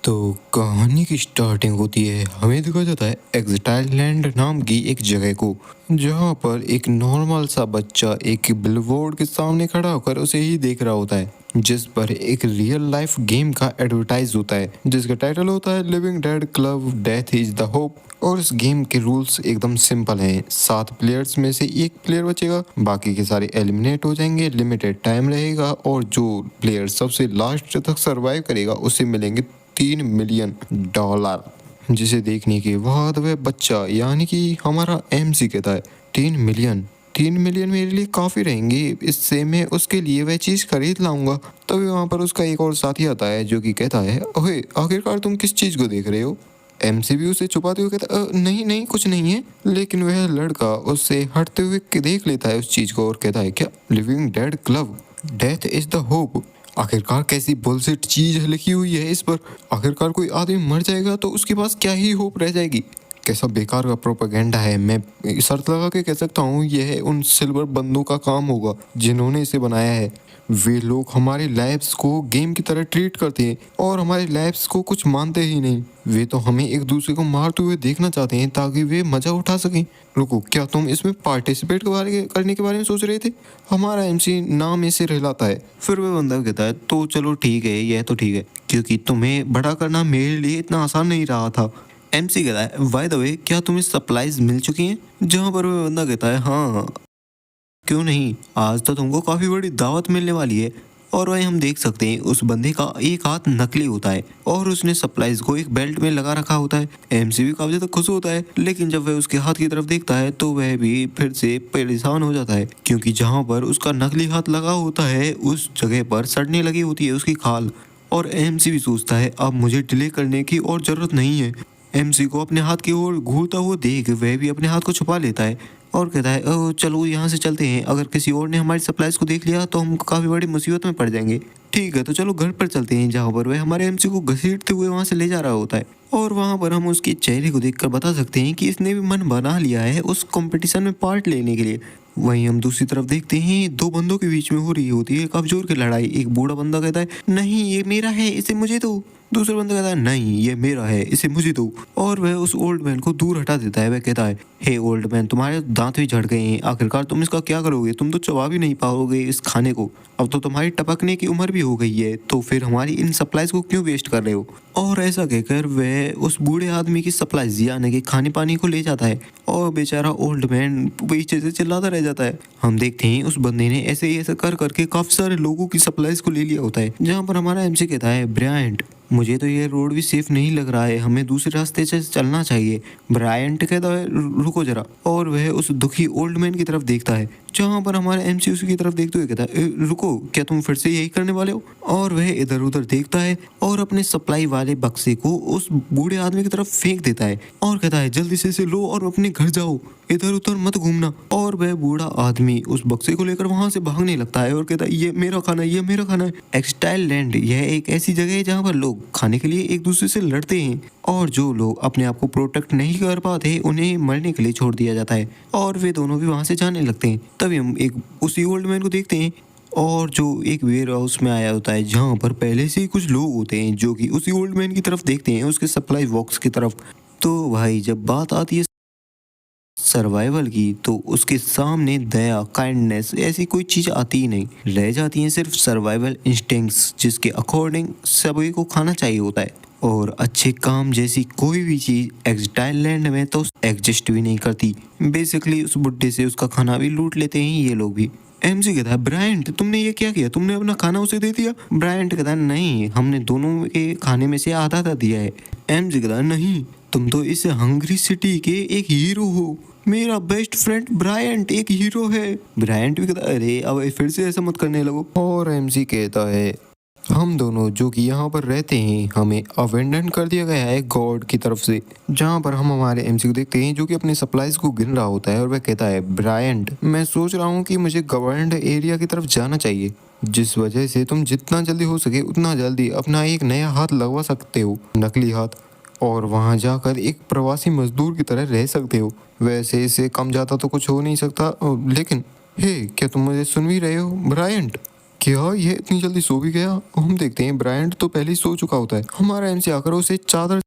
तो कहानी की स्टार्टिंग होती है, हमें दिखाया जाता है एक्सटाइल लैंड नाम की एक जगह को, जहाँ पर एक नॉर्मल सा बच्चा एक बिलबोर्ड के सामने खड़ा होकर उसे ही देख रहा होता है, जिस पर एक रियल लाइफ गेम का एडवर्टाइज होता है जिसका टाइटल होता है living dead club death is the hope. और इस गेम के रूल्स एकदम सिंपल हैं। 7 प्लेयर्स में से एक प्लेयर बचेगा, बाकी के सारे एलिमिनेट हो जाएंगे, लिमिटेड टाइम रहेगा और जो प्लेयर सबसे लास्ट तक सरवाइव करेगा उसे मिलेंगे $3 मिलियन। जिसे देखने के बाद वह बच्चा यानी कि हमारा एमसी कहता है 3 मिलियन, 3 मिलियन मेरे लिए काफ़ी रहेंगे, इससे मैं उसके लिए वह चीज़ खरीद लाऊंगा। तभी वहाँ पर उसका एक और साथी आता है जो कि कहता है, ओए आखिरकार तुम किस चीज़ को देख रहे हो? एमसी भी उसे छुपाते हुए कहता है, नहीं नहीं कुछ नहीं है। लेकिन वह लड़का उससे हटते हुए देख लेता है उस चीज़ को और कहता है, क्या living dead club death is the hope? आखिरकार कैसी बुलशिट चीज लिखी हुई है इस पर? आखिरकार कोई आदमी मर जाएगा तो उसके पास क्या ही होप रह जाएगी? कैसा बेकार का प्रोपेगेंडा है। मैं शर्त लगा के कह सकता हूँ यह उन सिल्वर बंदों का काम होगा जिन्होंने इसे बनाया है। वे लोग हमारी लाइफ्स को गेम की तरह ट्रीट करते हैं और हमारी लाइफ्स को कुछ मानते ही नहीं। वे तो हमें एक दूसरे को मारते हुए देखना चाहते हैं ताकि वे मजा उठा सकें। रुको, क्या तुम इसमें पार्टिसिपेट करने के बारे में सोच रहे थे? हमारा एमसी नाम ऐसे रहलाता है। फिर वह बंदा कहता है, तो चलो ठीक है, यह तो ठीक है, क्योंकि तुम्हें बड़ा करना मेरे लिए इतना आसान नहीं रहा था। एमसी कहता है, बाय द वे क्या तुम्हें सप्लाईज मिल चुकी हैं? जहाँ पर वह बंदा कहता है, हाँ क्यों नहीं, आज तो तुमको काफी बड़ी दावत मिलने वाली है। और वहीं हम देख सकते हैं उस बंदे का एक हाथ नकली होता है और उसने सप्लाईज को एक बेल्ट में लगा रखा होता है। एमसी भी काफी ज्यादा खुश होता है, लेकिन जब वह उसके हाथ की तरफ देखता है तो वह भी फिर से परेशान हो जाता है, क्योंकि जहाँ पर उसका नकली हाथ लगा होता है उस जगह पर सड़ने लगी होती है उसकी खाल। और एमसी भी सोचता है अब मुझे डिले करने की और जरूरत नहीं है। एमसी को अपने हाथ की ओर घूरता हुआ देख वह भी अपने हाथ को छुपा लेता है और कहता है, चलो यहाँ से चलते हैं, अगर किसी और ने हमारी सप्लाईज को देख लिया तो हम काफ़ी बड़ी मुसीबत में पड़ जाएंगे। ठीक है, तो चलो घर पर चलते हैं, जहाँ पर वह हमारे एमसी को घसीटते हुए वहाँ से ले जा रहा होता है। और वहाँ पर हम उसके चेहरे को देखकर बता सकते हैं कि इसने भी मन बना लिया है उस कंपटीशन में पार्ट लेने के लिए। वहीं हम दूसरी तरफ देखते हैं दो बंदों के बीच में हो रही होती है काफी जोर की लड़ाई। एक बूढ़ा बंदा कहता है, नहीं ये मेरा है, इसे मुझे दो। दूसरा बंदा कहता है, नहीं ये मेरा है, इसे मुझे दो। और वह उस ओल्ड मैन को दूर हटा देता है। वह कहता है, हे ओल्ड मैन, तुम्हारे दांत भी झड़ गए हैं, आखिरकार तुम इसका क्या करोगे? तुम तो चबा भी नहीं पाओगे इस खाने को। अब तो तुम्हारी टपकने की उम्र भी हो गई है, तो फिर हमारी इन सप्लाईज को क्यों वेस्ट कर रहे हो? और ऐसा कहकर वह उस बूढ़े आदमी की सप्लाईज यानी कि खाने पानी को ले जाता है और बेचारा ओल्ड मैन पीछे से चिल्लाता रह जाता है। हम देखते हैं उस बंदे ने ऐसे ही ऐसा कर करके काफी सारे लोगों की सप्लाईज को ले लिया होता है। जहाँ पर हमारा एमसी कहता है, ब्रायंट मुझे तो ये रोड भी सेफ नहीं लग रहा है, हमें दूसरे रास्ते से चलना चाहिए। ब्रायंट कहता है, रुको जरा। और वह उस दुखी ओल्ड मैन की तरफ देखता है, जहाँ पर हमारा एमसी उसकी तरफ देखते हुए कहता है, रुको, क्या तुम फिर से यही करने वाले हो? और वह इधर उधर देखता है और अपने सप्लाई वाले बक्से को उस बूढ़े आदमी की तरफ फेंक देता है और कहता है, जल्दी से इसे लो और अपने घर जाओ, इधर उधर मत घूमना। और वह बूढ़ा आदमी उस बक्से को लेकर वहां से भागने लगता है और कहता है, ये मेरा खाना है, ये मेरा खाना है। एक्सटाइल लैंड यह एक ऐसी जगह है जहाँ पर लोग खाने के लिए एक दूसरे से लड़ते हैं और जो लोग अपने आप को प्रोटेक्ट नहीं कर पाते उन्हें मरने के लिए छोड़ दिया जाता है। और वे दोनों भी वहां से जाने लगते हैं। तभी हम एक उसी ओल्ड मैन को देखते हैं और जो एक वेयर हाउस में आया होता है, जहाँ पर पहले से ही कुछ लोग होते हैं जो कि उसी ओल्ड मैन की तरफ देखते हैं, उसके सप्लाई बॉक्स की तरफ। तो भाई जब बात आती है सर्वाइवल की, तो उसके सामने दया, काइंडनेस ऐसी कोई चीज आती ही नहीं, रह जाती है सिर्फ सर्वाइवल इंस्टिंक्ट्स, जिसके अकॉर्डिंग सभी को खाना चाहिए होता है। और अच्छे काम जैसी कोई भी चीज एक्सटाइल लैंड में तो एग्जिस्ट भी नहीं करती। बेसिकली उस बुड्ढे से उसका खाना भी लूट लेते हैं ये लोग भी। एमसी कहता है, ब्रायंट तुमने ये क्या किया? तुमने अपना खाना उसे दे दिया? ब्रायंट कहता है, नहीं, हमने दोनों के खाने में से आधा आधा दिया है। एमसी कहता है, नहीं, तुम तो इस हंग्री सिटी के एक हीरो हो, मेरा बेस्ट फ्रेंड ब्रायंट एक हीरो है। ब्रायंट भी कहता है, अरे अब फिर से ऐसा मत करने लगो। और एमसी कहता है, हम दोनों जो कि यहाँ पर रहते हैं हमें अवेंडन कर दिया गया है गॉड की तरफ से। जहाँ पर हम हमारे एमसी को देखते हैं जो कि अपने सप्लाईज को गिन रहा होता है और वह कहता है, ब्रायंट मैं सोच रहा हूँ कि मुझे गवर्नड एरिया की तरफ जाना चाहिए, जिस वजह से तुम जितना जल्दी हो सके उतना जल्दी अपना एक नया हाथ लगवा सकते हो, नकली हाथ, और वहाँ जाकर एक प्रवासी मजदूर की तरह रह सकते हो। वैसे इससे कम ज़्यादा तो कुछ हो नहीं सकता, लेकिन हे, क्या तुम मुझे सुन भी रहे हो ब्रायंट? क्या ये इतनी जल्दी सो भी गया? हम देखते हैं ब्रायंट तो पहले ही सो चुका होता है। हमारा एमसी आकर उसे चादर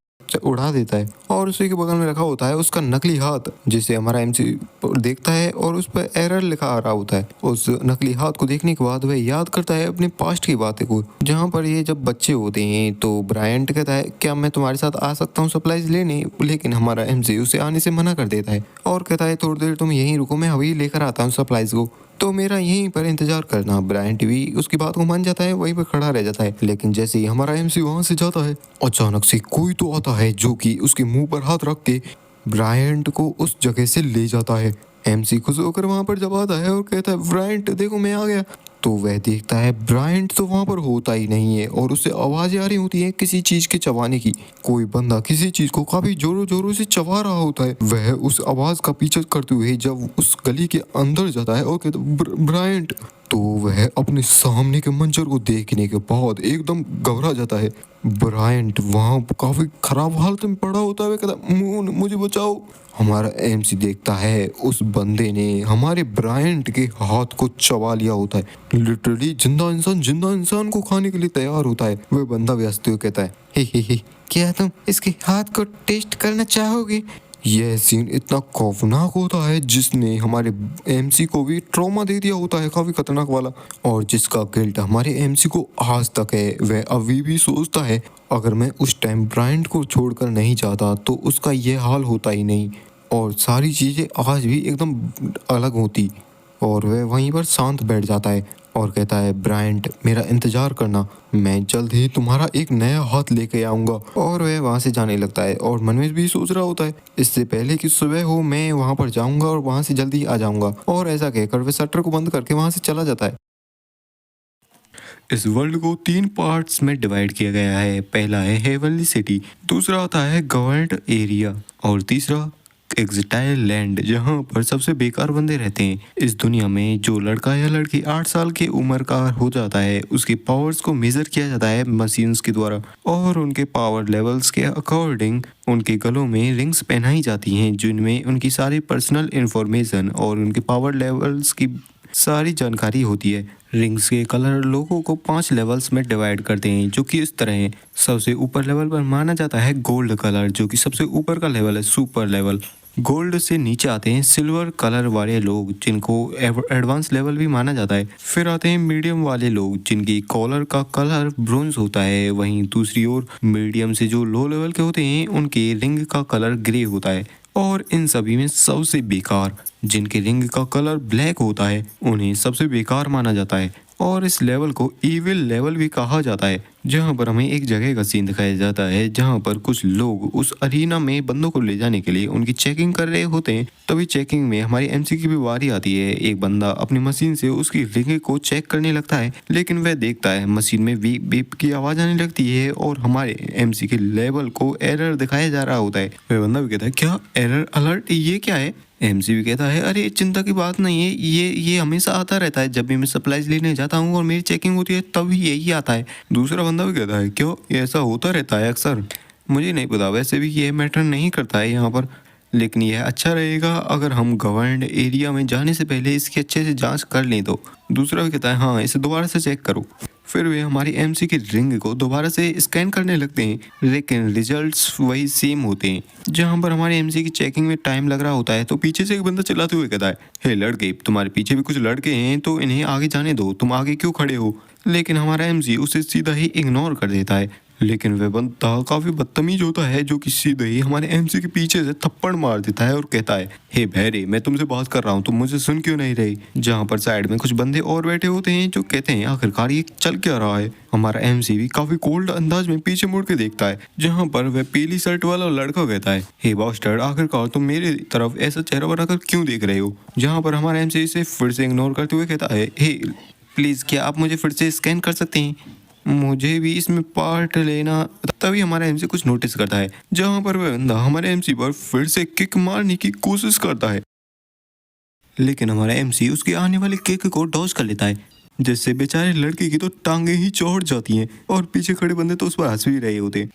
उड़ा देता है और उसी के बगल में रखा होता है उसका नकली हाथ, जिसे हमारा एमसी देखता है और उस पर एरर लिखा आ रहा होता है। उस नकली हाथ को देखने के बाद वह याद करता है अपने पास्ट की बातें को, जहाँ पर ये जब बच्चे होते हैं तो ब्रायंट कहता है क्या मैं तुम्हारे साथ आ सकता हूँ सप्लाईज लेने, लेकिन हमारा एमसी उसे आने से मना कर देता है और कहता है थोड़ी देर तुम यहीं रुको, मैं अभी लेकर आता हूँ सप्लाईज को, तो मेरा यहीं पर इंतजार करना। ब्रायंट भी उसकी बात को मान जाता है, वहीं पर खड़ा रह जाता है। लेकिन जैसे ही हमारा एमसी वहां से जाता है, अचानक से कोई तो आता है जो कि उसके मुंह पर हाथ रख के ब्रायंट को उस जगह से ले जाता है। एमसी खुश होकर वहां पर जब आता है और कहता है ब्रायंट देखो मैं आ गया, तो वह देखता है ब्रायंट तो वहां पर होता ही नहीं है और उससे आवाजें आ रही होती है किसी चीज के चबाने की। कोई बंदा किसी चीज को काफी जोरों जोरों से चबा रहा होता है। वह उस आवाज का पीछा करते हुए जब उस गली के अंदर जाता है और कहता है ब्रायंट, तो वह अपने सामने के मंजर को देखने के बाद एकदम घबरा जाता है। ब्रायंट वहां काफी खराब हालत में पड़ा होता है, वह कहता मुझे बचाओ। हमारा एमसी देखता है उस बंदे ने हमारे ब्रायंट के हाथ को चबा लिया होता है। लिटरली जिंदा इंसान को खाने के लिए तैयार होता है। वह बंदा भी हंसते हुए कहता है हे क्या तुम इसके हाथ को टेस्ट करना चाहोगे? यह सीन इतना खौफनाक होता है जिसने हमारे एमसी को भी ट्रॉमा दे दिया होता है, काफी खतरनाक वाला, और जिसका गिल्ट हमारे एमसी को आज तक है। वह अभी भी सोचता है अगर मैं उस टाइम ब्रायंट को छोड़कर नहीं जाता तो उसका यह हाल होता ही नहीं और सारी चीजें आज भी एकदम अलग होती। और वह वहीं पर शांत बैठ जाता है और कहता है ब्रायंट मेरा इंतजार करना, मैं जल्द ही तुम्हारा एक नया हाथ लेके आऊंगा। और वह वहां से जाने लगता है और मन में भी सोच रहा होता है इससे पहले कि सुबह हो मैं वहां पर जाऊंगा और वहां से जल्दी आ जाऊंगा। और ऐसा कहकर वह शटर को बंद करके वहां से चला जाता है। इस वर्ल्ड को 3 पार्ट्स में डिवाइड किया गया है। पहला है हेवनली सिटी, दूसरा आता है गवर्नड एरिया और तीसरा एक्सटाइल लैंड, जहाँ पर सबसे बेकार बंदे रहते हैं। इस दुनिया में जो लड़का या लड़की 8 साल की उम्र का हो जाता है उसके पावर्स को मेजर किया जाता है मशीन्स के द्वारा और उनके पावर लेवल्स के अकॉर्डिंग उनके गलों में रिंग्स पहनाई जाती हैं जिनमें उनकी सारी पर्सनल इंफॉर्मेशन और उनके पावर लेवल्स की सारी जानकारी होती है। रिंग्स के कलर लोगों को 5 लेवल्स में डिवाइड करते हैं जो कि इस तरह हैं। सबसे ऊपर लेवल पर माना जाता है गोल्ड कलर जो कि सबसे ऊपर का लेवल है, सुपर लेवल। गोल्ड से नीचे आते हैं सिल्वर कलर वाले लोग जिनको एडवांस लेवल भी माना जाता है। फिर आते हैं मीडियम वाले लोग जिनकी कॉलर का कलर ब्रोंज होता है। वहीं दूसरी ओर मीडियम से जो लो लेवल के होते हैं उनके रिंग का कलर ग्रे होता है। और इन सभी में सबसे बेकार जिनके रिंग का कलर ब्लैक होता है उन्हें सबसे बेकार माना जाता है। और इस लेवल को इविल लेवल भी कहा जाता है, जहाँ पर हमें एक जगह का सीन दिखाया जाता है जहाँ पर कुछ लोग उस अरीना में बंदों को ले जाने के लिए उनकी चेकिंग कर रहे होते हैं। तभी चेकिंग में हमारी एमसी की भी बारी आती है। एक बंदा अपनी मशीन से उसकी रिंग को चेक करने लगता है, लेकिन वह देखता है मशीन में बीप बीप की आवाज आने लगती है और हमारे एमसी के लेवल को एरर दिखाया जा रहा होता है। वह बंदा भी कहता है क्या एरर अलर्ट, ये क्या है? एमसी भी कहता है अरे चिंता की बात नहीं है, ये हमेशा आता रहता है, जब भी मैं सप्लाईज लेने जाता हूँ और मेरी चेकिंग होती है तभी यही आता है। दूसरा बंदा भी कहता है क्यों ये ऐसा होता रहता है अक्सर? मुझे नहीं पता, वैसे भी ये मैटर नहीं करता है यहाँ पर, लेकिन यह अच्छा रहेगा अगर हम गवर्नड एरिया में जाने से पहले इसकी अच्छे से जांच कर लें। तो दूसरा भी कहता है हाँ इसे दोबारा से चेक करो। फिर वे हमारी एमसी की रिंग को दोबारा से स्कैन करने लगते हैं, लेकिन रिजल्ट्स वही सेम होते हैं। जहाँ पर हमारे एमसी की चेकिंग में टाइम लग रहा होता है तो पीछे से एक बंदा चिल्लाते हुए कहता है हे लड़के, तुम्हारे पीछे भी कुछ लड़के हैं तो इन्हें आगे जाने दो, तुम आगे क्यों खड़े हो? लेकिन हमारा एमसी उसे सीधा ही इग्नोर कर देता है। लेकिन वह बंदा काफी बदतमीज होता है जो कि सीधे ही हमारे एमसी के पीछे से थप्पड़ मार देता है और कहता है हे भैरे, मैं तुमसे बात कर रहा हूँ, तुम मुझे सुन क्यों नहीं रही? जहाँ पर साइड में कुछ बंदे और बैठे होते हैं जो कहते हैं आखिरकार ये चल क्या रहा है। हमारा एमसी भी काफी कोल्ड अंदाज में पीछे मुड़ के देखता है, जहाँ पर वह पीली शर्ट वाला लड़का कहता है हे बास्टर्ड, आखिरकार तुम मेरी तरफ ऐसा चेहरा बनाकर क्यों देख रहे हो? जहाँ पर हमारा एमसी इसे फिर से इग्नोर करते हुए कहता है हे प्लीज क्या आप मुझे फिर से स्कैन कर सकते हैं, मुझे भी इसमें पार्ट लेना। तभी हमारा एमसी कुछ नोटिस करता है जहां पर वह बंदा हमारे एमसी पर फिर से किक मारने की कोशिश करता है, लेकिन हमारा एमसी उसकी आने वाली किक को डॉज कर लेता है, जिससे बेचारे लड़के की तो टांगे ही चौड़ जाती हैं और पीछे खड़े बंदे तो उस पर हंस भी रहे होते।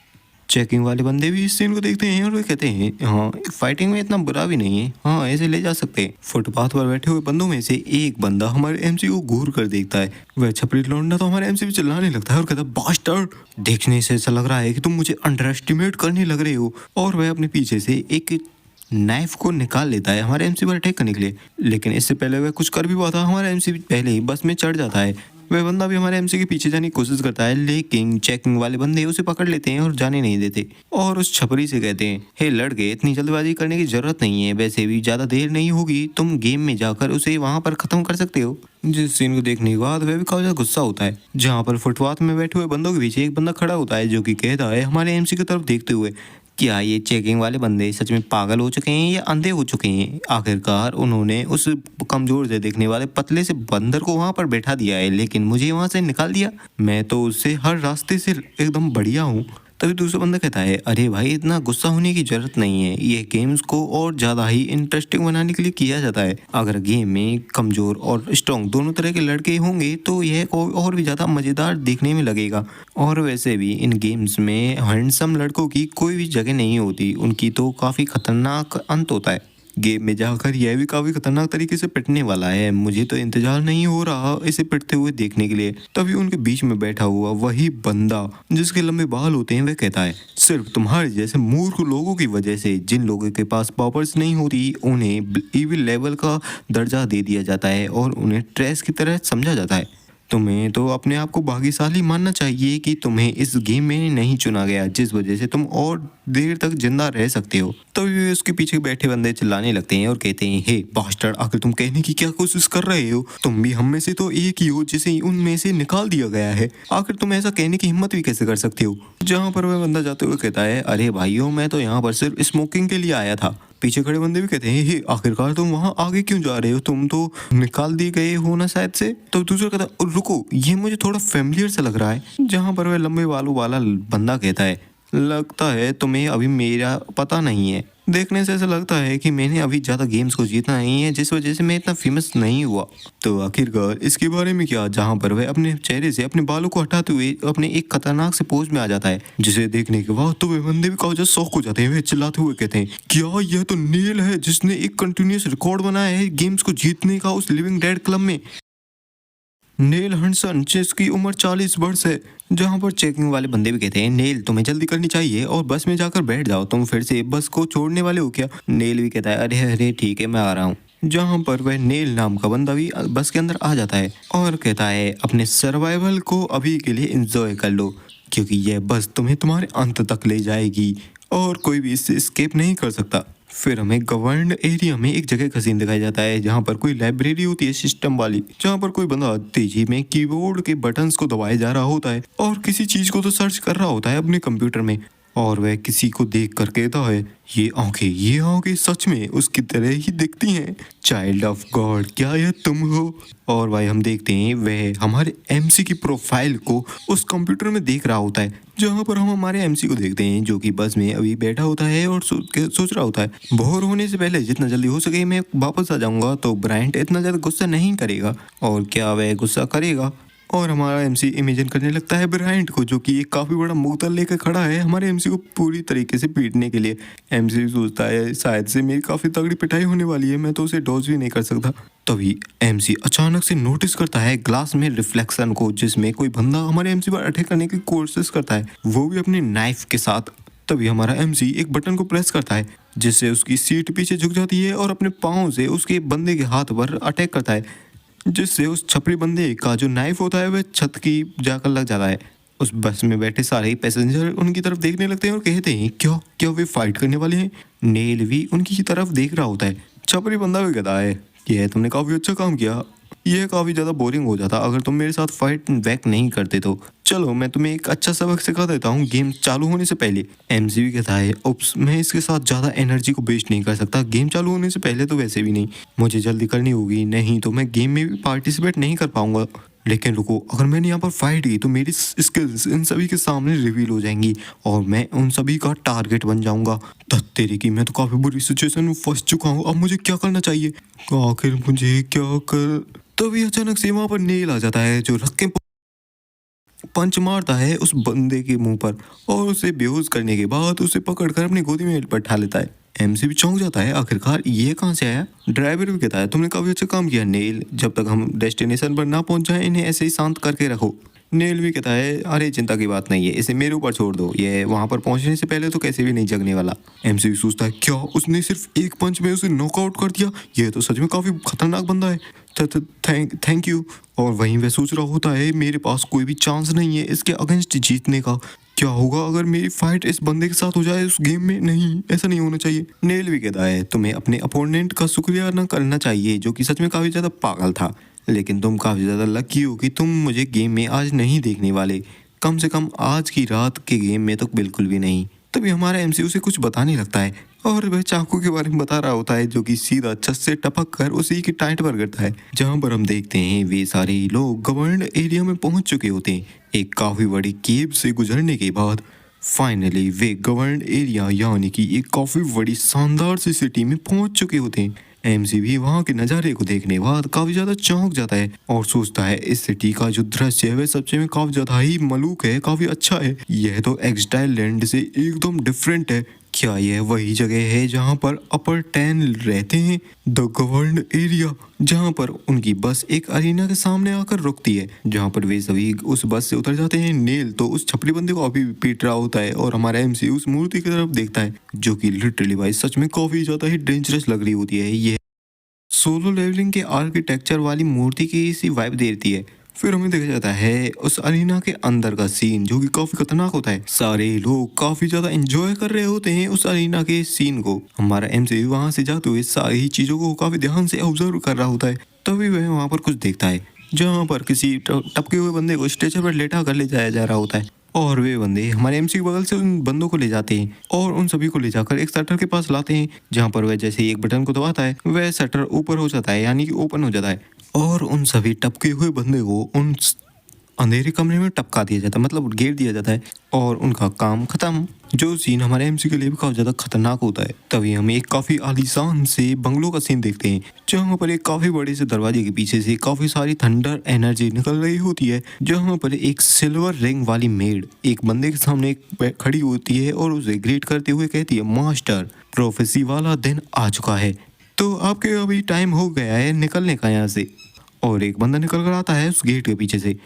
चेकिंग वाले बंदे भी इस सीन को देखते हैं और वे कहते हैं हाँ फाइटिंग में इतना बुरा भी नहीं है, हाँ ऐसे ले जा सकते हैं। फुटपाथ पर बैठे हुए बंदों में से एक बंदा हमारे एमसी को घूर कर देखता है। वह छपरी लौंडा तो हमारे एमसी पे चिल्लाने लगता है और कहता है बास्टर्ड, देखने से ऐसा लग रहा है कि तुम मुझे अंडर एस्टिमेट करने लग रहे हो। और वह अपने पीछे से एक नाइफ को निकाल लेता है हमारे एमसी पर अटैक करने के लिए। लेकिन इससे पहले वह कुछ कर भी हुआ था, हमारा एमसी पहले ही बस में चढ़ जाता है। वह बंदा भी हमारे एमसी के पीछे जाने की कोशिश करता है, लेकिन चेकिंग वाले बंदे उसे पकड़ लेते हैं और जाने नहीं देते और उस छपरी से कहते हैं हे लड़के, इतनी जल्दबाजी करने की जरूरत नहीं है, वैसे भी ज्यादा देर नहीं होगी, तुम गेम में जाकर उसे वहां पर खत्म कर सकते हो। जिस सीन को देखने के बाद वह भी काफी ज्यादा गुस्सा होता है। जहाँ पर फुटपाथ में बैठे हुए बंदों के पीछे एक बंदा खड़ा होता है जो कि कहता है हमारे एमसी की तरफ देखते हुए, क्या ये चेकिंग वाले बंदे सच में पागल हो चुके हैं या अंधे हो चुके हैं? आखिरकार उन्होंने उस कमजोर से देखने वाले पतले से बंदर को वहां पर बैठा दिया है, लेकिन मुझे वहां से निकाल दिया। मैं तो उससे हर रास्ते से एकदम बढ़िया हूँ। तभी दूसरा बंदा कहता है अरे भाई, इतना गुस्सा होने की जरूरत नहीं है, ये गेम्स को और ज्यादा ही इंटरेस्टिंग बनाने के लिए किया जाता है। अगर गेम में कमजोर और स्ट्रॉन्ग दोनों तरह के लड़के होंगे तो यह और भी ज्यादा मजेदार देखने में लगेगा। और वैसे भी इन गेम्स में हैंडसम लड़कों की कोई भी जगह नहीं होती, उनकी तो काफी खतरनाक अंत होता है। गेम में जाकर यह भी काफी खतरनाक तरीके से पिटने वाला है, मुझे तो इंतजार नहीं हो रहा इसे पिटते हुए देखने के लिए। तभी उनके बीच में बैठा हुआ वही बंदा जिसके लंबे बाल होते हैं वह कहता है सिर्फ तुम्हारे जैसे मूर्ख लोगों की वजह से, जिन लोगों के पास पावर्स नहीं होती उन्हें इविल लेवल का दर्जा दे दिया जाता है और उन्हें ट्रेस की तरह समझा जाता है। तुम्हें तो अपने आप को भाग्यशाली मानना चाहिए कि तुम्हें इस गेम में नहीं चुना गया, जिस वजह से तुम और देर तक जिंदा रह सकते हो। तभी वे उसके पीछे बैठे बंदे चिल्लाने लगते हैं और कहते हैं हे बास्टर्ड, आखिर तुम कहने की क्या कोशिश कर रहे हो? तुम भी हम में से तो एक ही हो जिसे उनमें से निकाल दिया गया है, आखिर तुम ऐसा कहने की हिम्मत भी कैसे कर सकते हो? जहाँ पर वह बंदा जाते हुए कहता है अरे भाइयों, मैं तो यहाँ पर सिर्फ स्मोकिंग के लिए आया था। पीछे खड़े बंदे भी कहते हैं हे आखिरकार तुम वहां आगे क्यों जा रहे हो, तुम तो निकाल दिए गए हो ना शायद से। तो दूसरा कहता है रुको, ये मुझे थोड़ा फेमिलियर सा लग रहा है। जहां पर वह लंबे बालों वाला बंदा कहता है लगता है तुम्हें अभी मेरा पता नहीं है, देखने से ऐसा लगता है कि मैंने अभी ज्यादा गेम्स को जीतना नहीं है, जिस वजह से मैं इतना फेमस नहीं हुआ। तो आखिरकार इसके बारे में क्या? जहाँ पर वह अपने चेहरे से अपने बालों को हटाते हुए अपने एक खतरनाक से पोज में आ जाता है, जिसे देखने के बाद तो वे बंदे भी काफी शौक हो जाते हैं। वे चिल्लाते हुए कहते हैं क्या यह तो नील है जिसने एक कंटिन्यूस रिकॉर्ड बनाया है गेम्स को जीतने का उस लिविंग डेड क्लब में। नेल हंसन जिसकी उम्र 40 वर्ष है। जहां पर चेकिंग वाले बंदे भी कहते हैं नेल, तुम्हें जल्दी करनी चाहिए और बस में जाकर बैठ जाओ, तुम फिर से बस को छोड़ने वाले हो क्या? नेल भी कहता है अरे अरे ठीक है, मैं आ रहा हूँ। जहां पर वह नेल नाम का बंदा भी बस के अंदर आ जाता है और कहता है अपने सर्वाइवल को अभी के लिए एंजॉय कर लो, क्योंकि यह बस तुम्हें तुम्हारे अंत तक ले जाएगी और कोई भी इससे एस्केप नहीं कर सकता। फिर हमें गवर्नड एरिया में एक जगह का सीन दिखाया जाता है जहाँ पर कोई लाइब्रेरी होती है सिस्टम वाली, जहाँ पर कोई बंदा तेजी में कीबोर्ड के बटन्स को दबाए जा रहा होता है और किसी चीज को तो सर्च कर रहा होता है अपने कंप्यूटर में। और वह किसी को देख कर कहता है ये आंखें सच में उसकी तरह ही दिखती हैं। चाइल्ड ऑफ गॉड, क्या यह तुम हो? और भाई हम देखते हैं वह हमारे एमसी की प्रोफाइल को उस कंप्यूटर में देख रहा होता है, जहाँ पर हम हमारे एमसी को देखते हैं जो कि बस में अभी बैठा होता है और सोच रहा होता है बोर होने से पहले जितना जल्दी हो सके मैं वापस आ जाऊंगा तो ब्रायंट इतना ज्यादा गुस्सा नहीं करेगा। और क्या वह गुस्सा करेगा? और हमारा एमसी इमेजिन करने लगता है ब्रायंट को, जो कि एक काफी बड़ा मुक्तल लेकर खड़ा है हमारे एमसी को पूरी तरीके से पीटने के लिए। एमसी सोचता है शायद से मेरी काफी तगड़ी पिटाई होने वाली है, मैं तो उसे डॉज भी नहीं कर सकता। तभी एमसी अचानक से नोटिस करता है ग्लास में रिफ्लेक्शन को, जिसमें कोई बंदा हमारे एमसी पर अटैक करने की कोशिश करता है, वो भी अपने नाइफ के साथ। तभी हमारा एमसी एक बटन को प्रेस करता है जिससे उसकी सीट पीछे झुक जाती है और अपने पाँव से उसके बंदे के हाथ पर अटैक करता है, जिससे उस छपरी बंदे का जो नाइफ होता है वह छत की जाकर लग जाता है। उस बस में बैठे सारे पैसेंजर उनकी तरफ देखने लगते हैं और कहते हैं क्या क्या वे फाइट करने वाले हैं? नेल भी उनकी तरफ देख रहा होता है। छपरी बंदा भी कहता है कि तुमने काफी अच्छा काम किया, यह काफी ज्यादा बोरिंग हो जाता अगर तुम मेरे साथ फाइट बैक नहीं करते तो। चलो मैं तुम्हें एक अच्छा सबक सिखा देता हूँ गेम चालू होने से पहले। एमसी भी कहता है उप्स, मैं इसके साथ ज्यादा एनर्जी को वेस्ट नहीं कर सकता, गेम चालू होने से पहले तो वैसे भी नहीं, मुझे जल्दी करनी होगी, नहीं तो मैं गेम में भी पार्टिसिपेट नहीं कर पाऊंगा। लेकिन रुको, अगर मैंने यहाँ पर फाइट की तो मेरी स्किल्स इन सभी के सामने रिवील हो जाएंगी और मैं उन सभी का टारगेट बन जाऊंगा। तेरे की मैं तो काफी बुरी सिचुएशन में फंस चुका हूँ, अब मुझे क्या करना चाहिए? आखिर मुझे क्या कर? तभी अचानक से वहां पर नेल आ जाता है जो रख के पंच मारता है उस बंदे के मुंह पर और उसे बेहोश करने के बाद उसे पकड़कर अपनी गोदी में बैठा लेता है। एमसी भी चौंक जाता है, आखिरकार ये कहाँ से आया। ड्राइवर भी कहता है तुमने काफी अच्छा काम किया नेल, जब तक हम डेस्टिनेशन पर ना पहुंच जाए इन्हें ऐसे ही शांत करके रखो। नेल भी कहता है अरे चिंता की बात नहीं है, इसे मेरे ऊपर छोड़ दो, ये वहां पर पहुंचने से पहले तो कैसे भी नहीं जगने वाला। एमसी भी सोचता है क्या उसने सिर्फ एक पंच में उसे नॉकआउट कर दिया, ये तो सच में काफी खतरनाक बंदा है। Thank you. और वहीं वह सोच रहा होता है मेरे पास कोई भी चांस नहीं है इसके अगेंस्ट जीतने का। क्या होगा अगर मेरी फाइट इस बंदे के साथ हो जाए उस गेम में, नहीं ऐसा नहीं होना चाहिए। नेल भी कहता है तुम्हें अपने अपोनेंट का शुक्रिया ना करना चाहिए जो कि सच में काफी ज्यादा पागल था, लेकिन तुम काफी ज्यादा लकी हो कि तुम मुझे गेम में आज नहीं देखने वाले, कम से कम आज की रात के गेम में तो बिल्कुल भी नहीं। तभी हमारा एमसी उसे कुछ बताने लगता है और वह चाकू के बारे में बता रहा होता है जो कि सीधा छत से टपक कर उसी की टाइट पर गिरता है, जहां पर हम देखते हैं वे सारे लोग गवर्नड एरिया में पहुंच चुके होते हैं। एक काफी बड़ी केव से गुजरने के बाद फाइनली वे गवर्नड एरिया यानी कि एक काफी बड़ी शानदार सी सिटी में पहुंच चुके होते हैं। एमसी भी वहां के नज़ारे को देखने के बाद काफी ज्यादा चौंक जाता है और सोचता है इस सिटी का जो दृश्य है वह सच में काफी ज्यादा ही मलूक है, काफी अच्छा है। यह तो एक्सटाइल लैंड से एकदम डिफरेंट है। क्या यह वही जगह है जहां पर अपर टैन रहते हैं, द गवर्नड एरिया, जहां पर उनकी बस एक अरीना के सामने आकर रुकती है, जहां पर वे सभी उस बस से उतर जाते हैं। नेल तो उस छपरी बंदे को अभी भी पीट रहा होता है और हमारा एमसी उस मूर्ति की तरफ देखता है जो कि लिटरली भाई सच में काफी ज्यादा ही डेंजरस लग रही होती है। ये सोलो लेवलिंग के आर्किटेक्चर वाली मूर्ति की सी वाइब देती है। फिर हमें देखा जाता है उस अरीना के अंदर का सीन जो कि काफी खतरनाक होता है। सारे लोग काफी ज्यादा एंजॉय कर रहे होते हैं उस अरीना के सीन को। हमारा एमसी वहां से जाते हुए सारी चीजों को काफी ध्यान से ऑब्जर्व कर रहा होता है। तभी वह वहां पर कुछ देखता है जहां पर किसी टपके हुए बंदे को स्ट्रेचर पर लेटा कर ले जाया जा रहा होता है और वे बंदे हमारे एमसी के बगल से उन बंदों को ले जाते हैं और उन सभी को ले जाकर एक शटर के पास लाते हैं, जहां पर वह जैसे ही एक बटन को दबाता है वह शटर ऊपर हो जाता है यानी कि ओपन हो जाता है और उन सभी टपके हुए बंदे को उन अंधेरे कमरे में टपका दिया जाता है, मतलब घेर दिया जाता है और उनका काम खत्म। जो सीन हमारे एमसी के लिए भी काफी ज्यादा खतरनाक होता है। तभी हम एक काफी आलीशान से बंगलों का सीन देखते हैं जहाँ पर एक काफी बड़े से दरवाजे के पीछे से काफी सारी थंडर एनर्जी निकल रही होती है, जहाँ पर एक सिल्वर रिंग वाली मेड एक बंदे के सामने खड़ी होती है और उसे ग्रीट करते हुए कहती है मास्टर प्रोफेसी वाला दिन आ चुका है, तो आपके अभी टाइम हो गया है निकलने का यहाँ से। और एक बंदा निकल कर आता है उस गेट के पीछे से।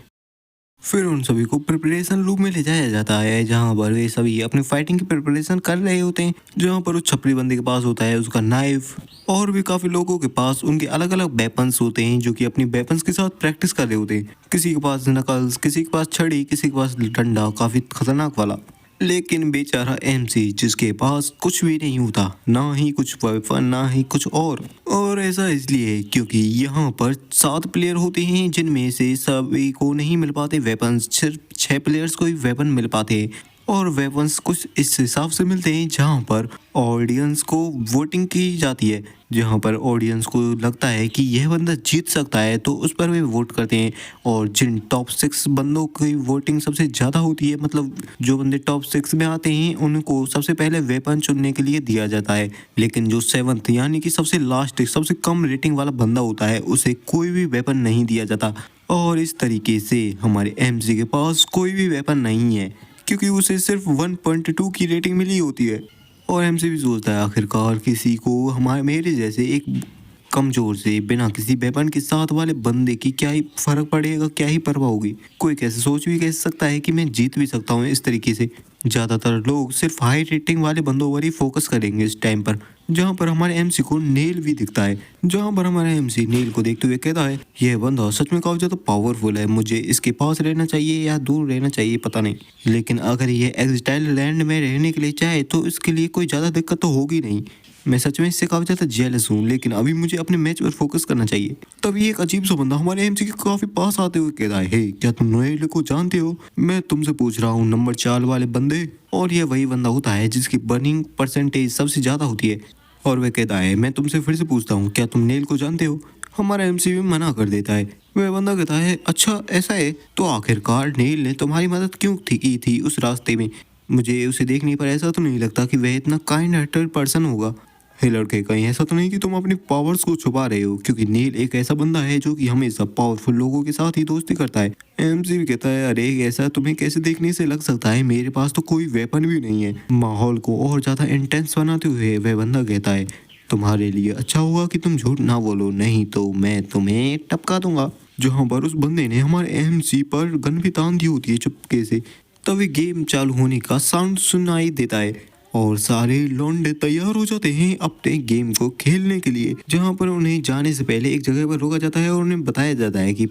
फिर उन सभी को प्रिपरेशन रूम में ले जाया जाता है जहाँ पर वे सभी अपनी फाइटिंग की प्रिपरेशन कर रहे होते हैं, जहाँ पर उस छपरी बंदे के पास होता है उसका नाइफ और भी काफी लोगों के पास उनके अलग अलग वेपन्स होते हैं जो कि अपनी वेपन्स के साथ प्रैक्टिस कर रहे होते हैं। किसी के पास नकल्स, किसी के पास छड़ी, किसी के पास डंडा काफी खतरनाक वाला। लेकिन बेचारा एमसी जिसके पास कुछ भी नहीं होता, ना ही कुछ वेपन ना ही कुछ और ऐसा इसलिए क्योंकि यहाँ पर 7 प्लेयर होते हैं जिनमें से सभी को नहीं मिल पाते वेपन्स, सिर्फ 6 प्लेयर्स को ही वेपन मिल पाते हैं और वेपन्स कुछ इस हिसाब से मिलते हैं जहाँ पर ऑडियंस को वोटिंग की जाती है, जहाँ पर ऑडियंस को लगता है कि यह बंदा जीत सकता है तो उस पर वे वोट करते हैं और जिन टॉप 6 बंदों की वोटिंग सबसे ज़्यादा होती है, मतलब जो बंदे टॉप 6 में आते हैं उनको सबसे पहले वेपन चुनने के लिए दिया जाता है। लेकिन जो 7th यानी कि सबसे लास्ट सबसे कम रेटिंग वाला बंदा होता है उसे कोई भी वेपन नहीं दिया जाता और इस तरीके से हमारे एमसी के पास कोई भी वेपन नहीं है क्योंकि उसे सिर्फ 1.2 की रेटिंग मिली होती है। और एमसी भी सोचता है आखिरकार किसी को हमारे मेरे जैसे एक कमजोर से बिना किसी वेपन के साथ वाले बंदे की क्या ही फर्क पड़ेगा, क्या ही परवाह होगी। कोई कैसे सोच भी कैसे सकता है कि मैं जीत भी सकता हूँ इस तरीके से। ज़्यादातर लोग सिर्फ हाई रेटिंग वाले बंदों पर ही फोकस करेंगे इस टाइम पर, जहाँ पर हमारे एमसी को नेल भी दिखता है, जहाँ पर हमारा एमसी नेल को देखते हुए कहता है यह बंदा सच में काफी ज्यादा पावरफुल है, मुझे इसके पास रहना चाहिए या दूर रहना चाहिए पता नहीं, लेकिन अगर ये एक्सटाइल लैंड में रहने के लिए चाहे तो इसके लिए कोई ज्यादा दिक्कत तो होगी नहीं। मैं सच में इससे काफी ज्यादा जेलस हूँ, लेकिन अभी मुझे अपने मैच पर फोकस करना चाहिए। तभी एक अजीब सा बंदा हमारे एमसी के काफी पास आते हुए कहता है हे क्या तुम नोएल को जानते हो, मैं तुमसे पूछ रहा हूँ नंबर 4 वाले बंदे। और यह वही बंदा होता है जिसकी बर्निंग परसेंटेज सबसे ज्यादा होती है और वह कहता है मैं तुमसे फिर से पूछता हूँ क्या तुम नेल को जानते हो। हमारा एमसी भी मना कर देता है। वह बंदा कहता है अच्छा ऐसा है, तो आखिरकार नेल ने तुम्हारी मदद क्यों की थी उस रास्ते में, मुझे उसे देखने पर ऐसा तो नहीं लगता कि वह इतना काइंड हार्टेड पर्सन होगा। हे लड़के, कहीं ऐसा तो नहीं कि तुम अपनी पावर्स को छुपा रहे हो? क्योंकि नील एक ऐसा बंदा है जो कि हमेशा पावरफुल लोगों के साथ ही दोस्ती करता है। एमसी भी कहता है, अरे ऐसा तुम्हें कैसे देखने से लग सकता है, मेरे पास तो कोई वेपन भी नहीं है। माहौल को और ज्यादा इंटेंस बनाते हुए वह बंदा कहता है, तुम्हारे लिए अच्छा होगा कि तुम झूठ ना बोलो, नहीं तो मैं तुम्हें टपका दूंगा। जहां पर उस बंदे ने हमारे एमसी पर गन भी तान दी होती है चुपके से। तभी गेम चालू होने का साउंड सुनाई देता है और सारे लौंडे तैयार हो जाते हैं अपने गेम को खेलने के लिए। जहां पर उन्हें जाने से पहले एक जगह पर रोका जाता है और उन्हें बताया जाता है कि